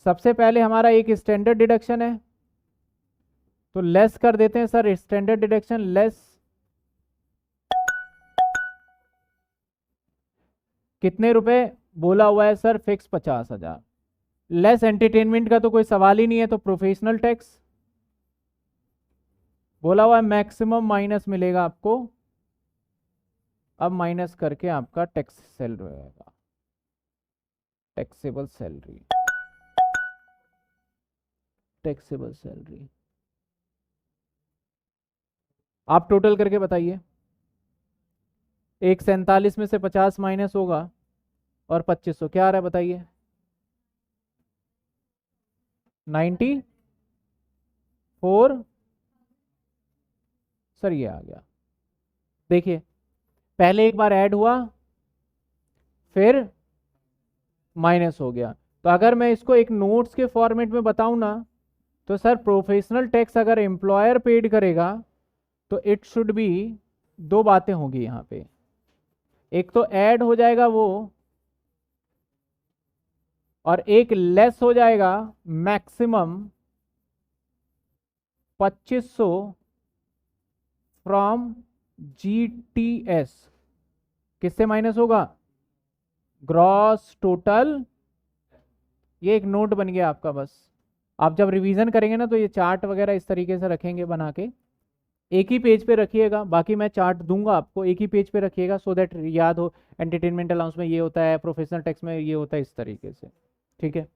A: सबसे पहले हमारा एक स्टैंडर्ड डिडक्शन है, तो लेस कर देते हैं सर, स्टैंडर्ड डिडक्शन लेस कितने रुपए बोला हुआ है सर, फिक्स 50,000, लेस एंटरटेनमेंट का तो कोई सवाल ही नहीं है, तो प्रोफेशनल टैक्स बोला हुआ है मैक्सिमम माइनस मिलेगा आपको, अब माइनस करके आपका टैक्स सैलरी रहेगा, टैक्सेबल सैलरी, टैक्सेबल सैलरी आप टोटल करके बताइए, 147 में से 50 माइनस होगा और 2500 क्या आ रहा है बताइए, 94 सर ये आ गया। देखिए पहले एक बार ऐड हुआ फिर माइनस हो गया, तो अगर मैं इसको एक नोट्स के फॉर्मेट में बताऊं ना, तो सर प्रोफेशनल टैक्स अगर एम्प्लॉयर पेड करेगा तो इट शुड बी, दो बातें होंगी यहां पे, एक तो ऐड हो जाएगा वो, और एक लेस हो जाएगा मैक्सिमम 2500 फ्रॉम GTS, किससे माइनस होगा, ग्रॉस टोटल। ये एक नोट बन गया आपका, बस आप जब रिवीजन करेंगे ना तो ये चार्ट वगैरह इस तरीके से रखेंगे बना के, एक ही पेज पे रखिएगा, बाकी मैं चार्ट दूंगा आपको, एक ही पेज पे रखिएगा सो दैट याद हो, एंटरटेनमेंट अलाउंस में ये होता है, प्रोफेशनल टैक्स में ये होता है, इस तरीके से, ठीक है।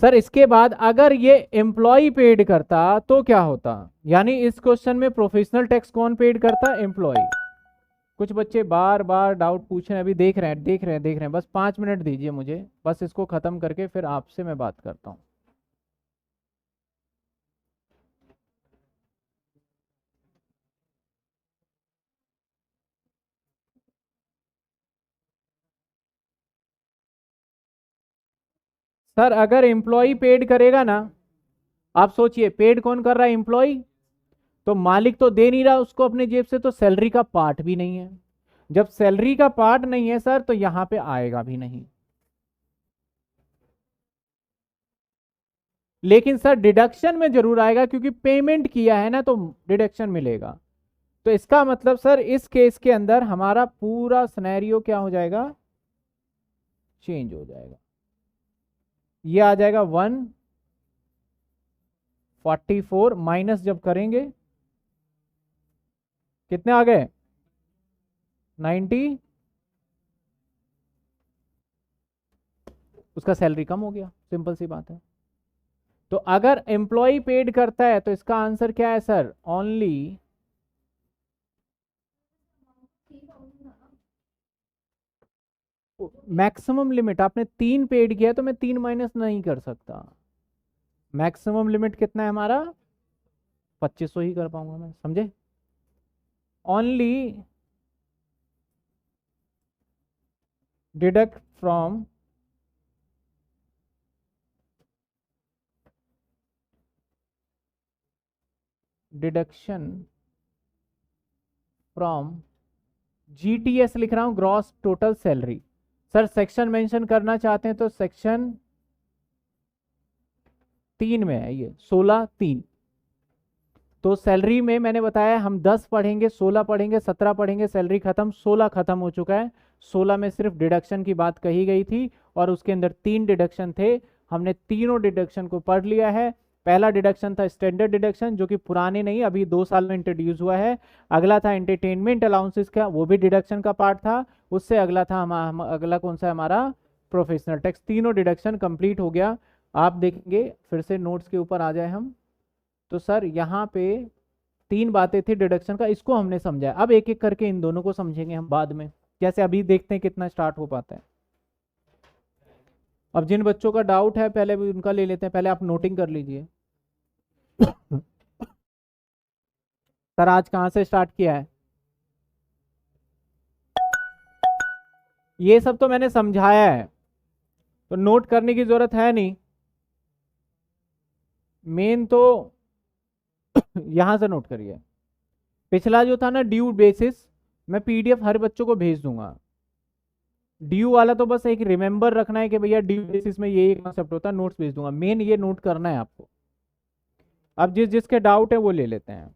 A: सर इसके बाद अगर ये एम्प्लॉय पेड करता तो क्या होता, यानी इस क्वेश्चन में प्रोफेशनल टैक्स कौन पेड करता, एम्प्लॉय। कुछ बच्चे बार बार डाउट पूछ रहे हैं, अभी देख रहे हैं देख रहे हैं देख रहे हैं, बस 5 मिनट दीजिए मुझे, बस इसको खत्म करके फिर आपसे मैं बात करता हूं। सर अगर एम्प्लॉय पेड करेगा ना, आप सोचिए पेड कौन कर रहा है, एम्प्लॉय, तो मालिक तो दे नहीं रहा उसको अपने जेब से, तो सैलरी का पार्ट भी नहीं है, जब सैलरी का पार्ट नहीं है सर तो यहां पे आएगा भी नहीं, लेकिन सर डिडक्शन में जरूर आएगा क्योंकि पेमेंट किया है ना, तो डिडक्शन मिलेगा। तो इसका मतलब सर इस केस के अंदर हमारा पूरा सिनेरियो क्या हो जाएगा, चेंज हो जाएगा, ये आ जाएगा 144 माइनस जब करेंगे कितने आ गए, 90, उसका सैलरी कम हो गया, सिंपल सी बात है। तो अगर एम्प्लॉय पेड करता है तो इसका आंसर क्या है सर, ओनली मैक्सिमम लिमिट, आपने 3 पेड किया तो मैं 3 माइनस नहीं कर सकता, मैक्सिमम लिमिट कितना है हमारा, 2500 ही कर पाऊंगा मैं, समझे, only deduct from deduction from GTS लिख रहा हूं, gross total salary. Sir section mention करना चाहते हैं तो सेक्शन 3 में है ये 16 3। तो सैलरी में मैंने बताया हम 10 पढ़ेंगे, 16 पढ़ेंगे, 17 पढ़ेंगे, सैलरी खत्म, 16 खत्म हो चुका है। 16 में सिर्फ डिडक्शन की बात कही गई थी और उसके अंदर 3 डिडक्शन थे। हमने तीनों डिडक्शन को पढ़ लिया है। पहला डिडक्शन था स्टैंडर्ड डिडक्शन, जो कि पुराने नहीं, अभी 2 साल में इंट्रोड्यूस हुआ है। अगला था एंटरटेनमेंट अलाउंसेस का, वो भी डिडक्शन का पार्ट था। उससे अगला था अगला कौन सा है हमारा, प्रोफेशनल टैक्स। तीनों डिडक्शन कंप्लीट हो गया। आप देखेंगे फिर से नोट्स के ऊपर आ जाए हम, तो सर यहाँ पे 3 बातें थी डिडक्शन का, इसको हमने समझा। अब एक एक करके इन दोनों को समझेंगे हम बाद में, जैसे अभी देखते हैं कितना स्टार्ट हो पाता है। अब जिन बच्चों का डाउट है पहले भी उनका ले लेते हैं, पहले आप नोटिंग कर लीजिए। सर आज कहाँ से स्टार्ट किया है? ये सब तो मैंने समझाया है, तो नोट करने की जरूरत है नहीं। मेन तो यहां से नोट करिए। पिछला जो था ना ड्यू बेसिस, मैं पीडीएफ हर बच्चों को भेज दूंगा। ड्यू वाला तो बस एक रिमेंबर रखना है कि भैया ड्यू बेसिस में ये कॉन्सेप्ट होता है, नोट्स भेज दूंगा। मेन ये नोट करना है आपको। अब जिसके डाउट है वो ले लेते हैं।